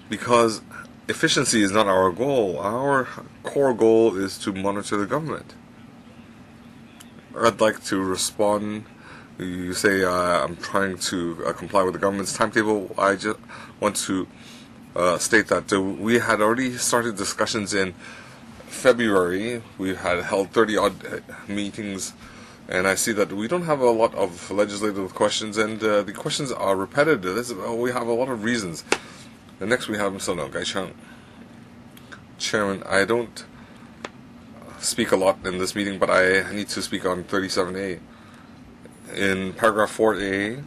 because efficiency is not our goal. Our core goal is to monitor the government. I'd like to respond. You say I'm trying to comply with the government's timetable. I just want to state that we had already started discussions in February. We had held 30-odd meetings, and I see that we don't have a lot of legislative questions, and the questions are repetitive. We have a lot of reasons. And next we have Mr. No Gai-Chung. Chairman, I don't speak a lot in this meeting, but I need to speak on 37A. In paragraph 4A,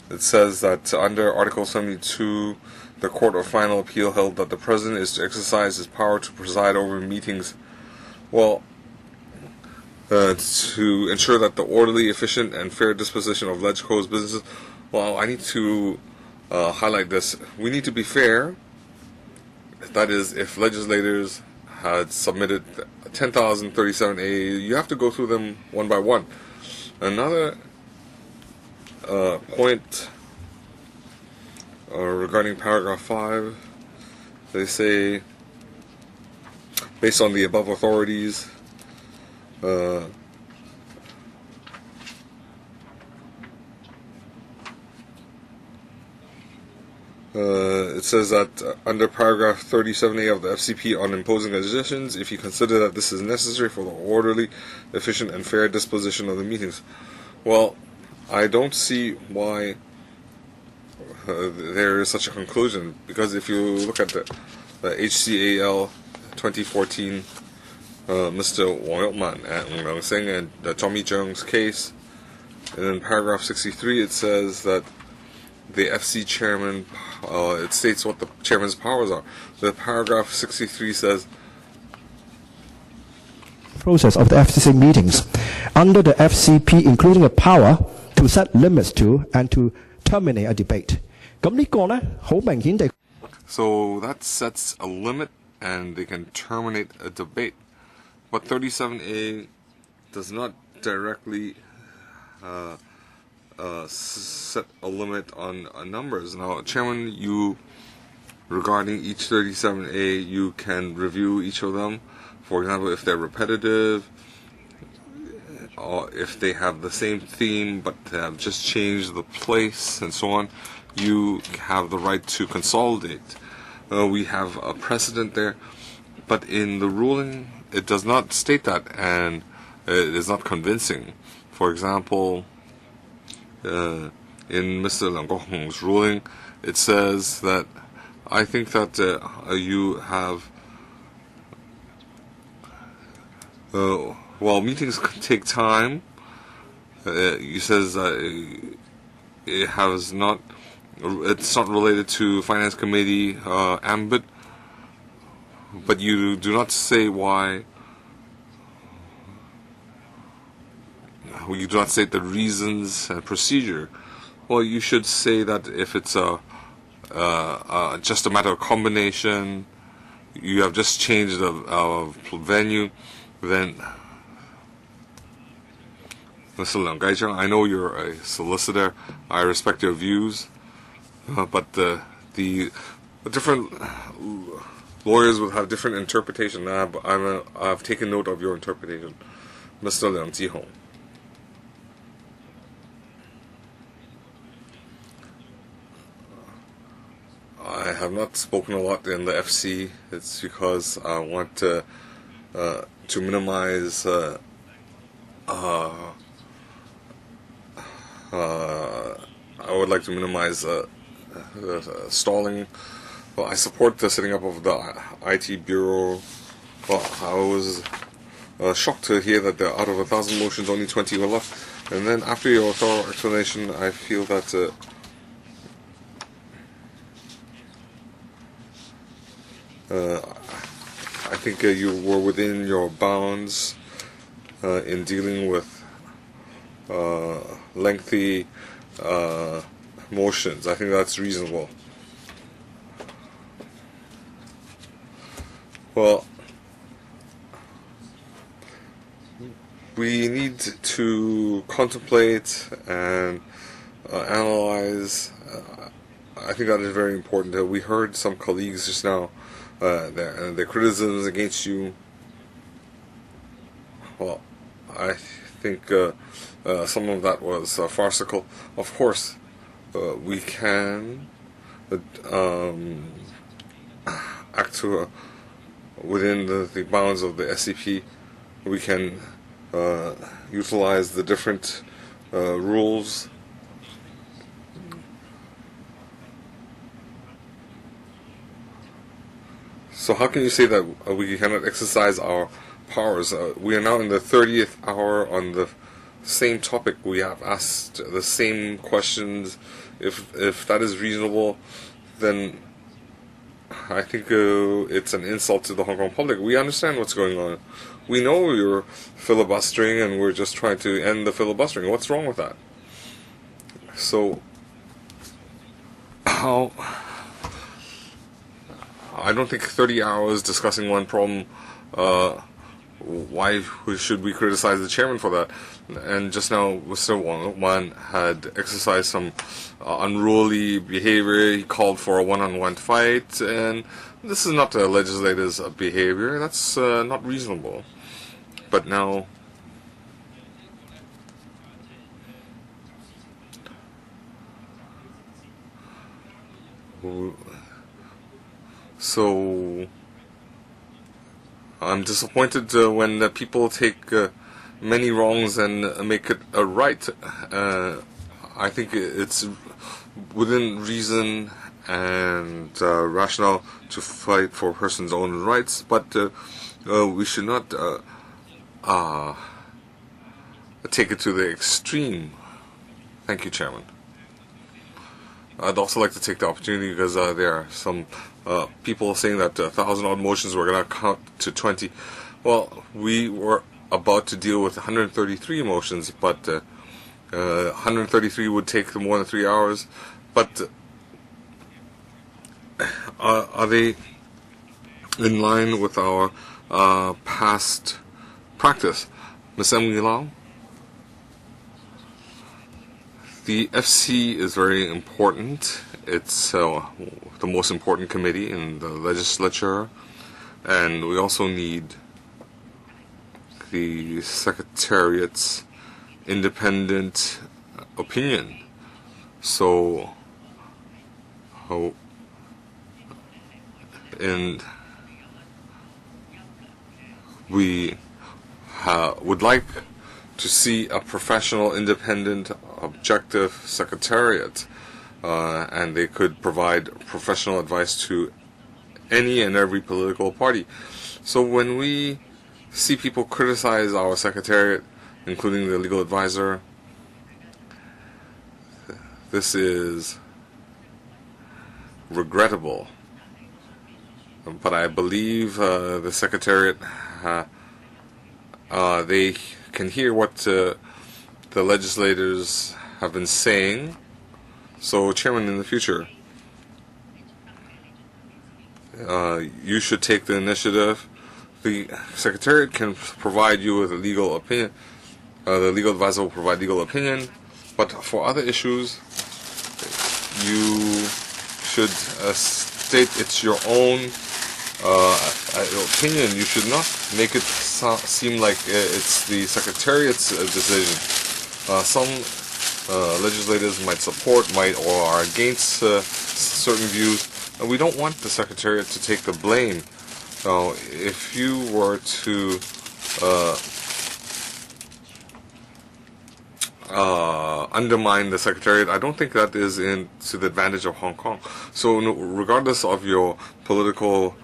it says that under Article 72, the Court of Final Appeal held that the President is to exercise his power to preside over meetings, well, to ensure that the orderly, efficient, and fair disposition of LegCo's businesses. Well, I need to highlight this. We need to be fair. That is, if legislators had submitted 10,037A, you have to go through them one by one. Another point regarding paragraph 5, they say, based on the above authorities, it says that under paragraph 37A of the FCP on imposing additions, if you consider that this is necessary for the orderly, efficient, and fair disposition of the meetings. Well, I don't see why there is such a conclusion, because if you look at the HCAL 2014, Mr. Wang Yopman and Wang Seng and Zhao Mizheng's case, and in paragraph 63 it says that the FC chairman, it states what the chairman's powers are. The paragraph 63 says, process of the FCC meetings under the FCP, including a power to set limits to and to terminate a debate. so that sets a limit and they can terminate a debate. But 37A does not directly set a limit on numbers. Now, Chairman, regarding each 37A, you can review each of them. For example, if they're repetitive, or if they have the same theme but have just changed the place and so on, you have the right to consolidate. We have a precedent there, but in the ruling, it does not state that, and it is not convincing. For example, in Mr. Liang Guohong's ruling, it says that I think that you have, while meetings take time, he says it's not related to Finance Committee ambit, but you do not say why. You do not state the reasons and procedure. Well, you should say that if it's just a matter of combination, you have just changed the venue, then Mr. Liang Gaizheng, I know you're a solicitor, I respect your views, but the different lawyers will have different interpretation. I've taken note of your interpretation, Mr. Liang Jihong. I have not spoken a lot in the FC. It's because I want to minimize I would like to minimize stalling. Well, I support the setting up of the IT bureau. Well, I was shocked to hear that out of 1,000 motions, only 20 were left. And then after your thorough explanation, I feel that I think you were within your bounds in dealing with lengthy motions. I think that's reasonable. Well, we need to contemplate and analyze. I think that is very important. We heard some colleagues just now, their criticisms against you. Well, I think some of that was farcical. Of course, we can act within the bounds of the SCP. We can utilize the different rules. So how can you say that we cannot exercise our powers? We are now in the 30th hour on the same topic. We have asked the same questions. If that is reasonable, then I think it's an insult to the Hong Kong public. We understand what's going on. We know you're filibustering and we're just trying to end the filibustering. What's wrong with that? So, I don't think 30 hours discussing one problem, why should we criticize the chairman for that? And just now, Mr. Wang had exercised some unruly behavior. He called for a one-on-one fight, and this is not a legislator's behavior. That's not reasonable. But now, so I'm disappointed when people take many wrongs and make it a right. I think it's within reason and rationale to fight for a person's own rights, but we should not take it to the extreme. Thank you, Chairman. I'd also like to take the opportunity because there are some people saying that 1,000-odd motions were going to count to 20. Well, we were about to deal with 133 motions, but 133 would take more than 3 hours. But are they in line with our past practice? Ms. Emily Lau? The FC is very important. It's the most important committee in the legislature, and we also need the Secretariat's independent opinion. So, and we would like to see a professional, independent, objective secretariat, and they could provide professional advice to any and every political party. So when we see people criticize our secretariat, including the legal advisor, this is regrettable. But I believe the secretariat, they can hear what the legislators have been saying. So, Chairman, in the future, you should take the initiative. The Secretariat can provide you with a legal opinion. The legal advisor will provide legal opinion. But for other issues, you should state it's your own opinion. You should not make it seem like it's the Secretariat's decision. Some legislators might support, or are against certain views, and we don't want the Secretariat to take the blame. If you were to undermine the Secretariat, I don't think that is to the advantage of Hong Kong. So regardless of your political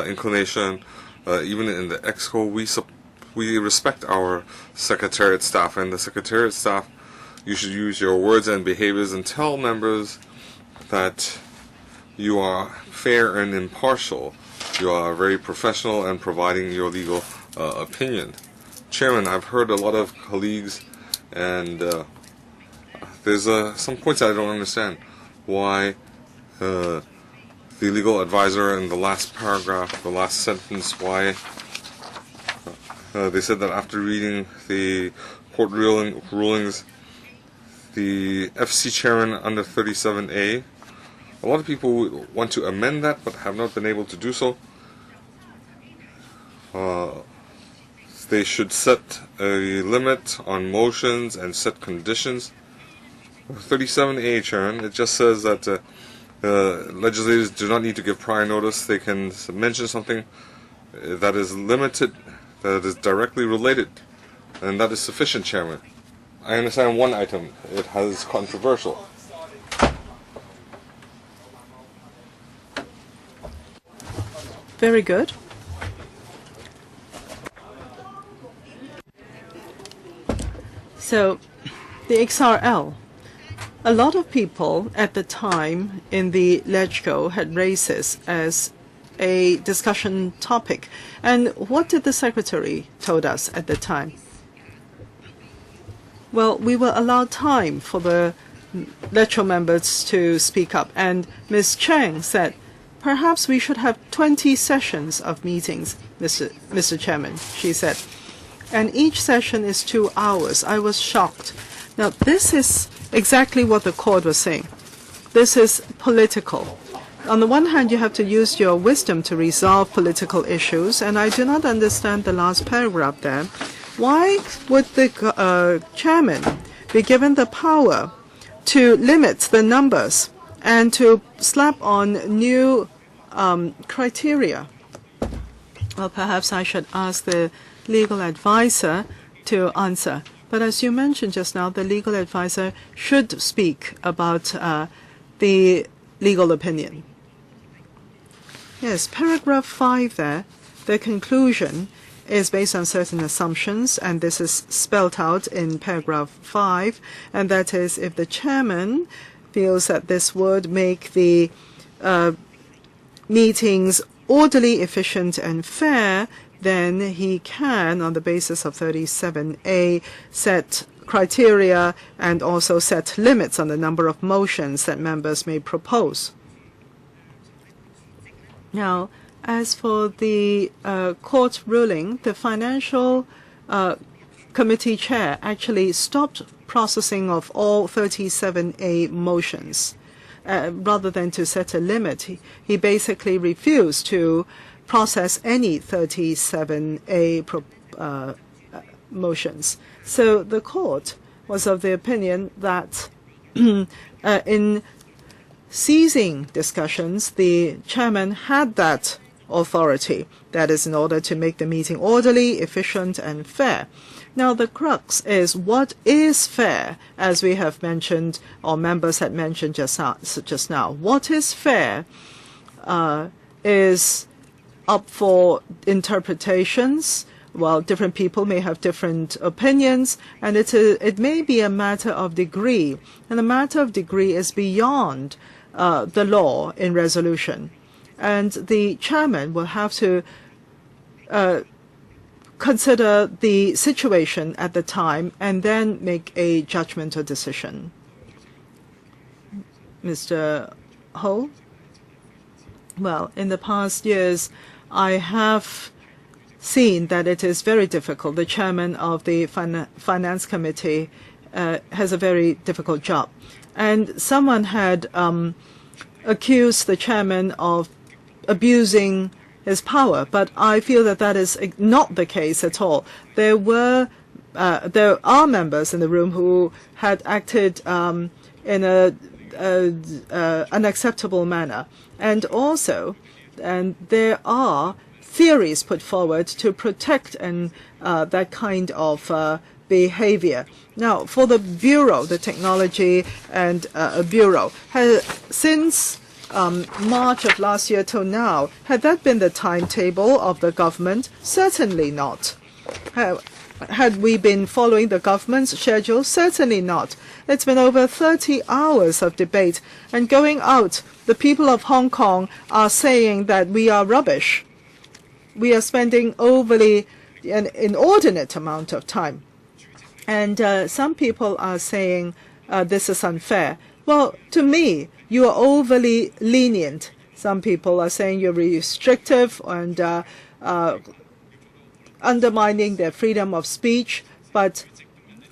inclination, even in the EXCO, we respect our Secretariat staff, and the Secretariat staff, you should use your words and behaviors and tell members that you are fair and impartial. You are very professional and providing your legal opinion. Chairman, I've heard a lot of colleagues, and there's some points I don't understand. Why the legal advisor in the last paragraph, the last sentence, why they said that after reading the court rulings, the FC chairman under 37A, a lot of people want to amend that but have not been able to do so. They should set a limit on motions and set conditions. 37A, Chairman, it just says that legislators do not need to give prior notice. They can mention something that is limited, that is directly related, and that is sufficient, Chairman. I understand one item. It has controversial. Very good. So, the XRL. A lot of people at the time in the LegCo had raised this as a discussion topic. And what did the Secretary told us at the time? Well, we will allow time for the LegCo members to speak up. And Ms. Cheng said, perhaps we should have 20 sessions of meetings, Mr. Chairman, she said. And each session is 2 hours. I was shocked. Now, this is exactly what the court was saying. This is political. On the one hand, you have to use your wisdom to resolve political issues, and I do not understand the last paragraph there. Why would the chairman be given the power to limit the numbers and to slap on new criteria? Well, perhaps I should ask the legal advisor to answer. But as you mentioned just now, the legal advisor should speak about the legal opinion. Yes, paragraph 5 there, the conclusion is based on certain assumptions, and this is spelled out in paragraph 5, and that is if the chairman feels that this would make the meetings orderly, efficient, and fair, then he can, on the basis of 37A, set criteria and also set limits on the number of motions that members may propose. Now, as for the court ruling, the Financial Committee chair actually stopped processing of all 37A motions. Rather than to set a limit, he basically refused to process any 37A motions. So the court was of the opinion that in ceasing discussions, the chairman had that authority, that is in order to make the meeting orderly, efficient, and fair. Now the crux is what is fair, as we have mentioned, or members had mentioned just now. What is fair is up for interpretations. Well, different people may have different opinions, and it may be a matter of degree, and a matter of degree is beyond the law in resolution. And the chairman will have to consider the situation at the time and then make a judgment or decision. Mr. Ho? Well, in the past years, I have seen that it is very difficult. The chairman of the Finance Committee has a very difficult job. And someone had accused the chairman of abusing his power, but I feel that that is not the case at all. There are members in the room who had acted in an unacceptable manner, and there are theories put forward to protect that kind of behavior. Now, for the Bureau, the Technology and Bureau, since March of last year till now, had that been the timetable of the government? Certainly not. Had we been following the government's schedule? Certainly not. It's been over 30 hours of debate, and going out, the people of Hong Kong are saying that we are rubbish. We are spending overly an inordinate amount of time. And some people are saying this is unfair. Well, to me, you are overly lenient. Some people are saying you're restrictive and undermining their freedom of speech. But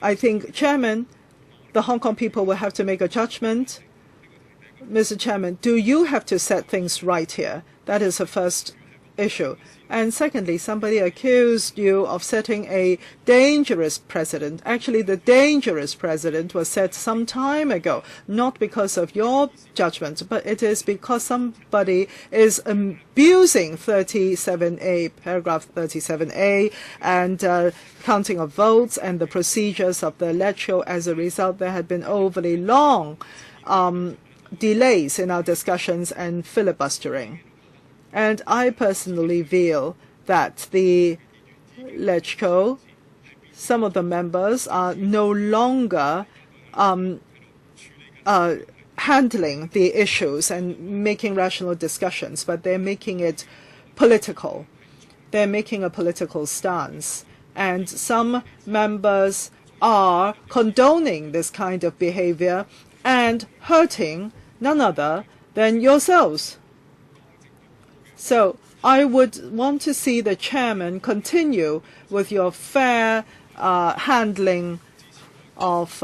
I think, Chairman, the Hong Kong people will have to make a judgment. Mr. Chairman, do you have to set things right here? That is the first issue. And secondly, somebody accused you of setting a dangerous precedent. Actually, the dangerous precedent was set some time ago, not because of your judgment, but it is because somebody is abusing 37A, paragraph 37A, and counting of votes and the procedures of the electoral. As a result, there had been overly long delays in our discussions and filibustering. And I personally feel that the LegCo, some of the members are no longer handling the issues and making rational discussions, but they're making it political. They're making a political stance. And some members are condoning this kind of behavior and hurting none other than yourselves. So I would want to see the chairman continue with your fair handling of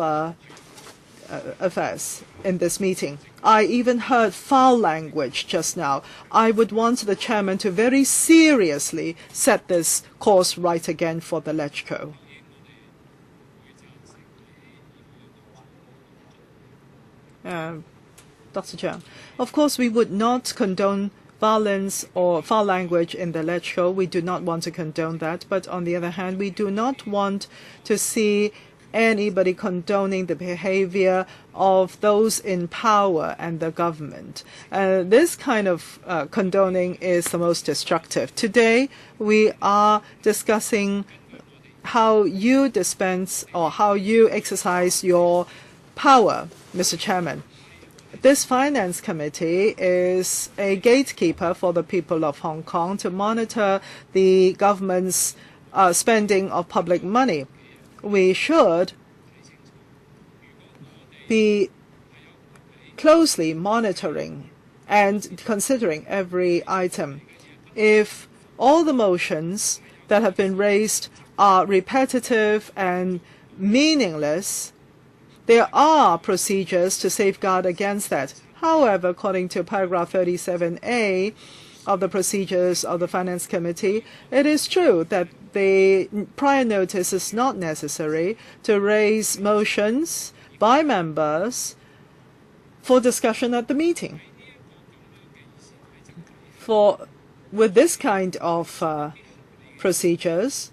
affairs in this meeting. I even heard foul language just now. I would want the chairman to very seriously set this course right again for the LegCo. Dr. Chiang, of course we would not condone violence or foul language in the LegCo. We do not want to condone that. But on the other hand, we do not want to see anybody condoning the behavior of those in power and the government. This kind of condoning is the most destructive. Today, we are discussing how you dispense or how you exercise your power, Mr. Chairman. This Finance Committee is a gatekeeper for the people of Hong Kong to monitor the government's spending of public money. We should be closely monitoring and considering every item. If all the motions that have been raised are repetitive and meaningless, there are procedures to safeguard against that. However, according to paragraph 37A of the procedures of the Finance Committee, it is true that the prior notice is not necessary to raise motions by members for discussion at the meeting. With this kind of procedures,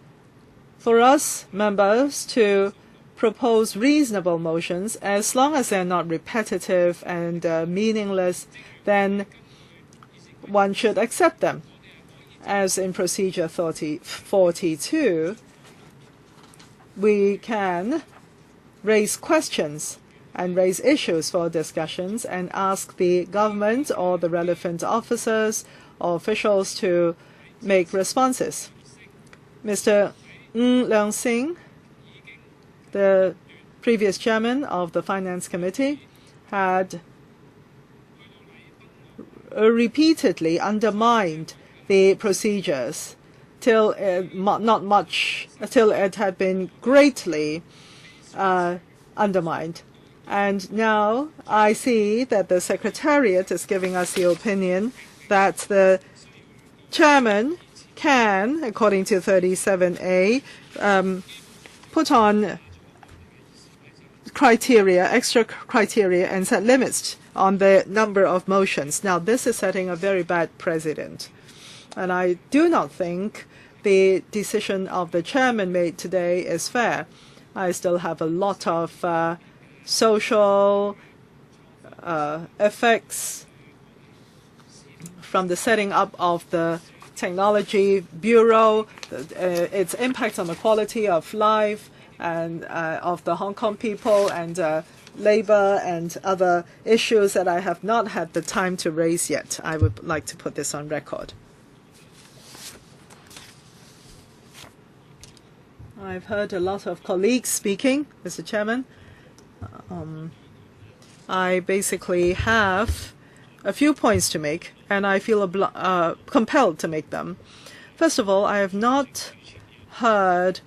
for us members to propose reasonable motions, as long as they're not repetitive and meaningless, then one should accept them. As in procedure 42, we can raise questions and raise issues for discussions and ask the government or the relevant officers or officials to make responses. Mr. Ng Leung Sing, the previous chairman of the Finance Committee, had repeatedly undermined the procedures till it had been greatly undermined. And now I see that the Secretariat is giving us the opinion that the chairman can, according to 37A, put on extra criteria, and set limits on the number of motions. Now, this is setting a very bad precedent. And I do not think the decision of the chairman made today is fair. I still have a lot of social effects from the setting up of the Technology Bureau, its impact on the quality of life and of the Hong Kong people, and labor and other issues that I have not had the time to raise yet. I would like to put this on record. I've heard a lot of colleagues speaking, Mr. Chairman. I basically have a few points to make, and I feel compelled to make them. First of all, I have not heard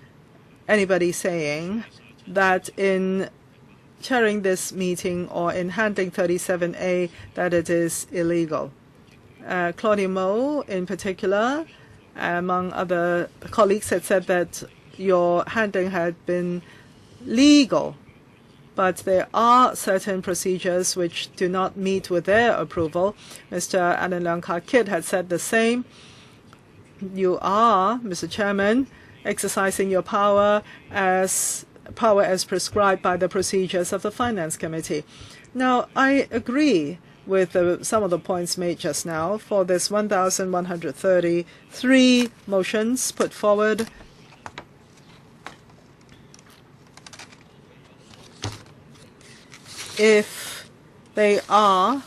anybody saying that in chairing this meeting or in handling 37A that it is illegal. Claudia Mo, in particular, among other colleagues, had said that your handling had been legal, but there are certain procedures which do not meet with their approval. Mr. Alan Leung Kah-kit had said the same. You are, Mr. Chairman, exercising your power as prescribed by the procedures of the Finance Committee. Now, I agree with some of the points made just now. For this 1,133 motions put forward, if they are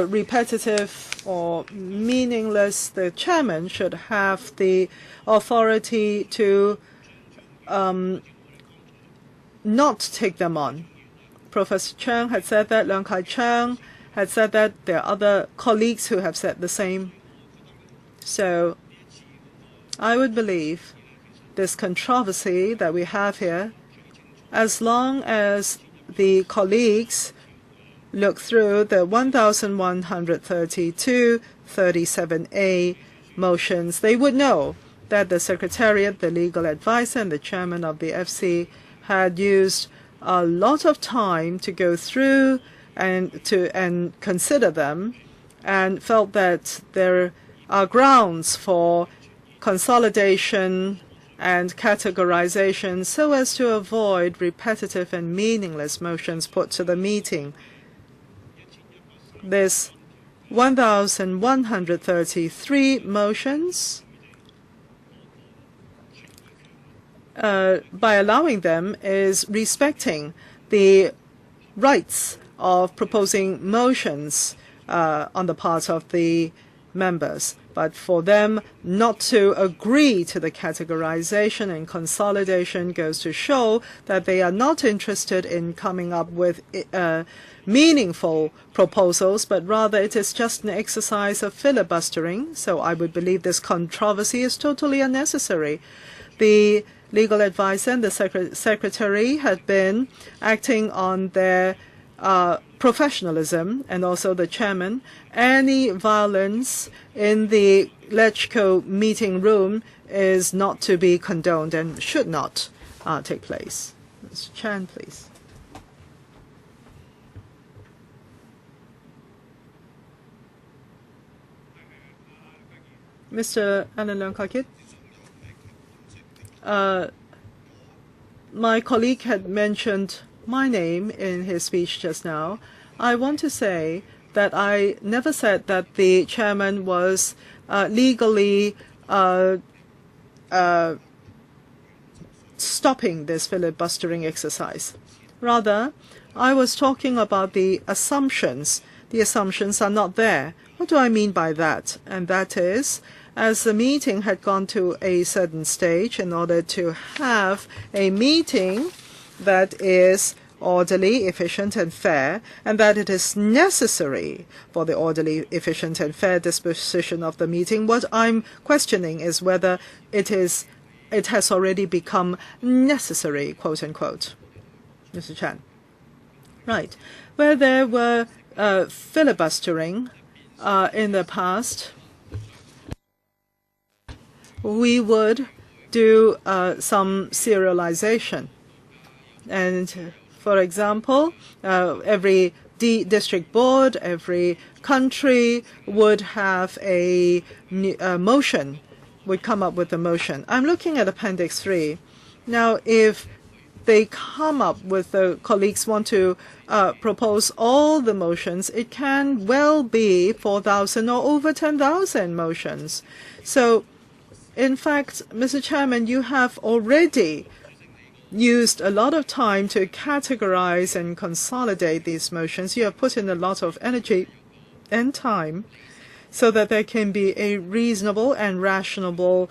repetitive or meaningless, the chairman should have the authority to not take them on. Professor Cheung had said that, Leung Kai-chiang had said that, there are other colleagues who have said the same. So I would believe this controversy that we have here, as long as the colleagues look through the 1,132 37A motions, they would know that the Secretariat, the legal advisor, and the chairman of the FC had used a lot of time to go through and consider them, and felt that there are grounds for consolidation and categorization so as to avoid repetitive and meaningless motions put to the meeting. There's 1,133 motions. By allowing them is respecting the rights of proposing motions on the part of the members. But for them not to agree to the categorization and consolidation goes to show that they are not interested in coming up with meaningful proposals, but rather it is just an exercise of filibustering. So I would believe this controversy is totally unnecessary. The legal advisor and the secretary had been acting on their professionalism, and also the chairman. Any violence in the LegCo meeting room is not to be condoned and should not take place. Mr. Chan, please. Mr. Alan Leung Kak-kit, my colleague had mentioned my name in his speech just now. I want to say that I never said that the chairman was legally stopping this filibustering exercise. Rather, I was talking about the assumptions. The assumptions are not there. What do I mean by that? And that is, as the meeting had gone to a certain stage, in order to have a meeting that is orderly, efficient, and fair, and that it is necessary for the orderly, efficient, and fair disposition of the meeting. What I'm questioning is whether it has already become necessary, quote unquote. Mr. Chan. Right. Where there were filibustering in the past, we would do some serialization. And for example, every district board, every country would have a motion, would come up with a motion. I'm looking at Appendix 3. Now, if they come up with, the colleagues want to propose all the motions, it can well be 4,000 or over 10,000 motions. So, in fact, Mr. Chairman, you have already used a lot of time to categorize and consolidate these motions. You have put in a lot of energy and time so that there can be a reasonable and rational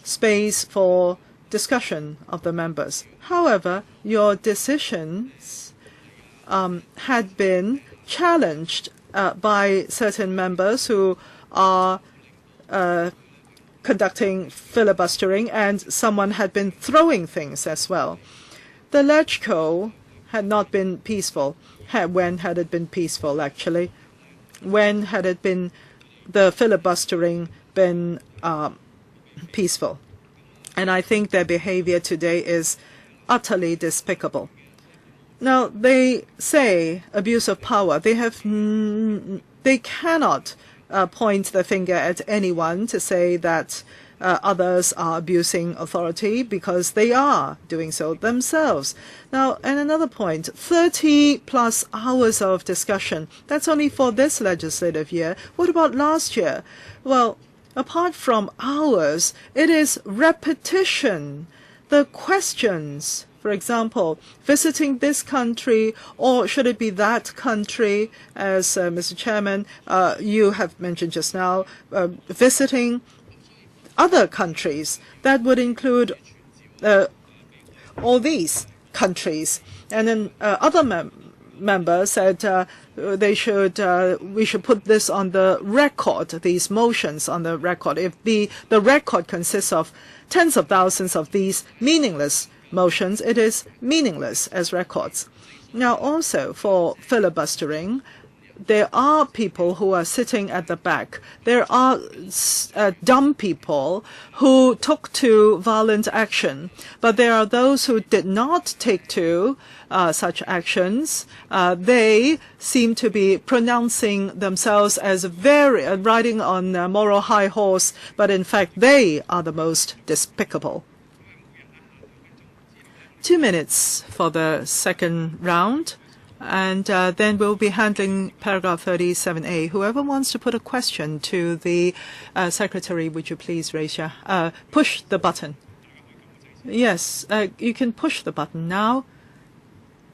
space for discussion of the members. However, your decisions had been challenged by certain members who are conducting filibustering, and someone had been throwing things as well. The LegCo had not been peaceful. When had it been peaceful, actually? When had it been, the filibustering been peaceful? And I think their behavior today is utterly despicable. Now, they say abuse of power. They cannot point the finger at anyone to say that others are abusing authority, because they are doing so themselves. Now, and another point, 30+ hours of discussion. That's only for this legislative year. What about last year? Well, apart from hours, it is repetition. The questions, for example, visiting this country, or should it be that country, as Mr. Chairman, you have mentioned just now, visiting other countries. That would include all these countries. And then other members said we should put this on the record, these motions on the record. If the record consists of tens of thousands of these meaningless motions, it is meaningless as records. Now, also for filibustering, there are people who are sitting at the back. There are dumb people who took to violent action, but there are those who did not take to such actions. They seem to be pronouncing themselves as riding on a moral high horse, but in fact they are the most despicable. 2 minutes for the second round. And then we'll be handling paragraph 37A. Whoever wants to put a question to the secretary, would you please raise your push the button? Yes, you can push the button now.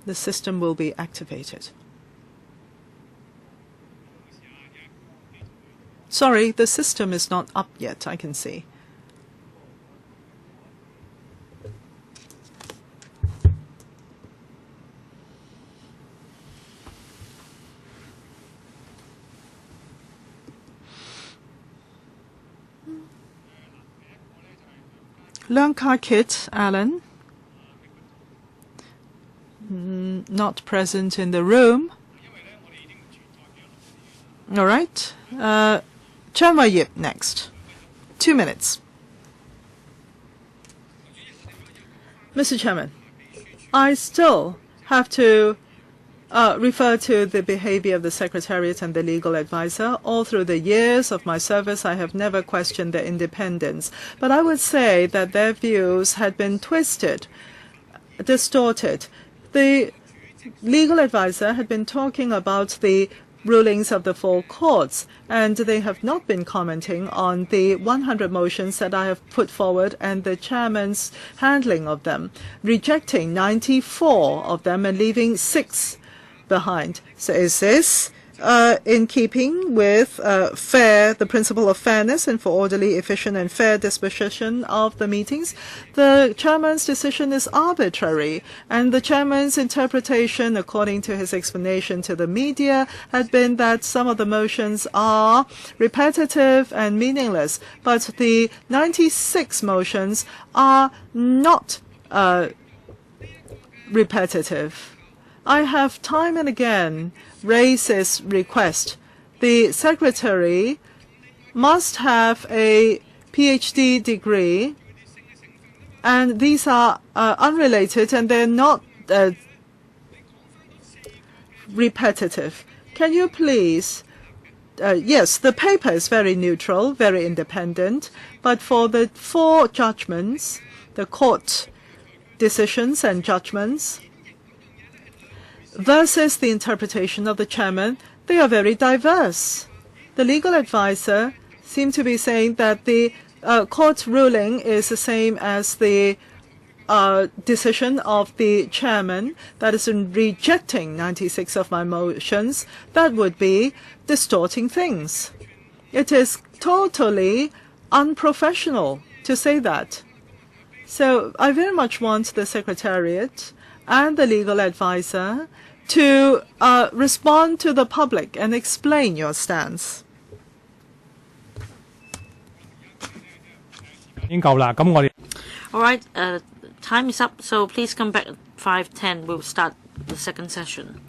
The system will be activated. Sorry, the system is not up yet, I can see. Learn car kit, Alan. Not present in the room. All right. Chen Wei-Yip next. 2 minutes. Mr. Chairman, I still have to refer to the behavior of the Secretariat and the legal advisor. All through the years of my service, I have never questioned their independence. But I would say that their views had been twisted, distorted. The legal advisor had been talking about the rulings of the 4 courts, and they have not been commenting on the 100 motions that I have put forward and the chairman's handling of them, rejecting 94 of them and leaving 6 behind. So is this in keeping with the principle of fairness and for orderly, efficient and fair disposition of the meetings? The chairman's decision is arbitrary, and the chairman's interpretation, according to his explanation to the media, had been that some of the motions are repetitive and meaningless, but the 96 motions are not repetitive. I have time and again raised this request. The secretary must have a PhD degree, and these are unrelated and they're not repetitive. Can you please yes, the paper is very neutral, very independent, but for the 4 judgments, the court decisions and judgments, versus the interpretation of the chairman, they are very diverse. The legal advisor seems to be saying that the court ruling is the same as the decision of the chairman, that is in rejecting 96 of my motions. That would be distorting things. It is totally unprofessional to say that. So I very much want the Secretariat and the legal advisor to respond to the public and explain your stance. All right, time is up, so please come back at 5:10. We'll start the second session.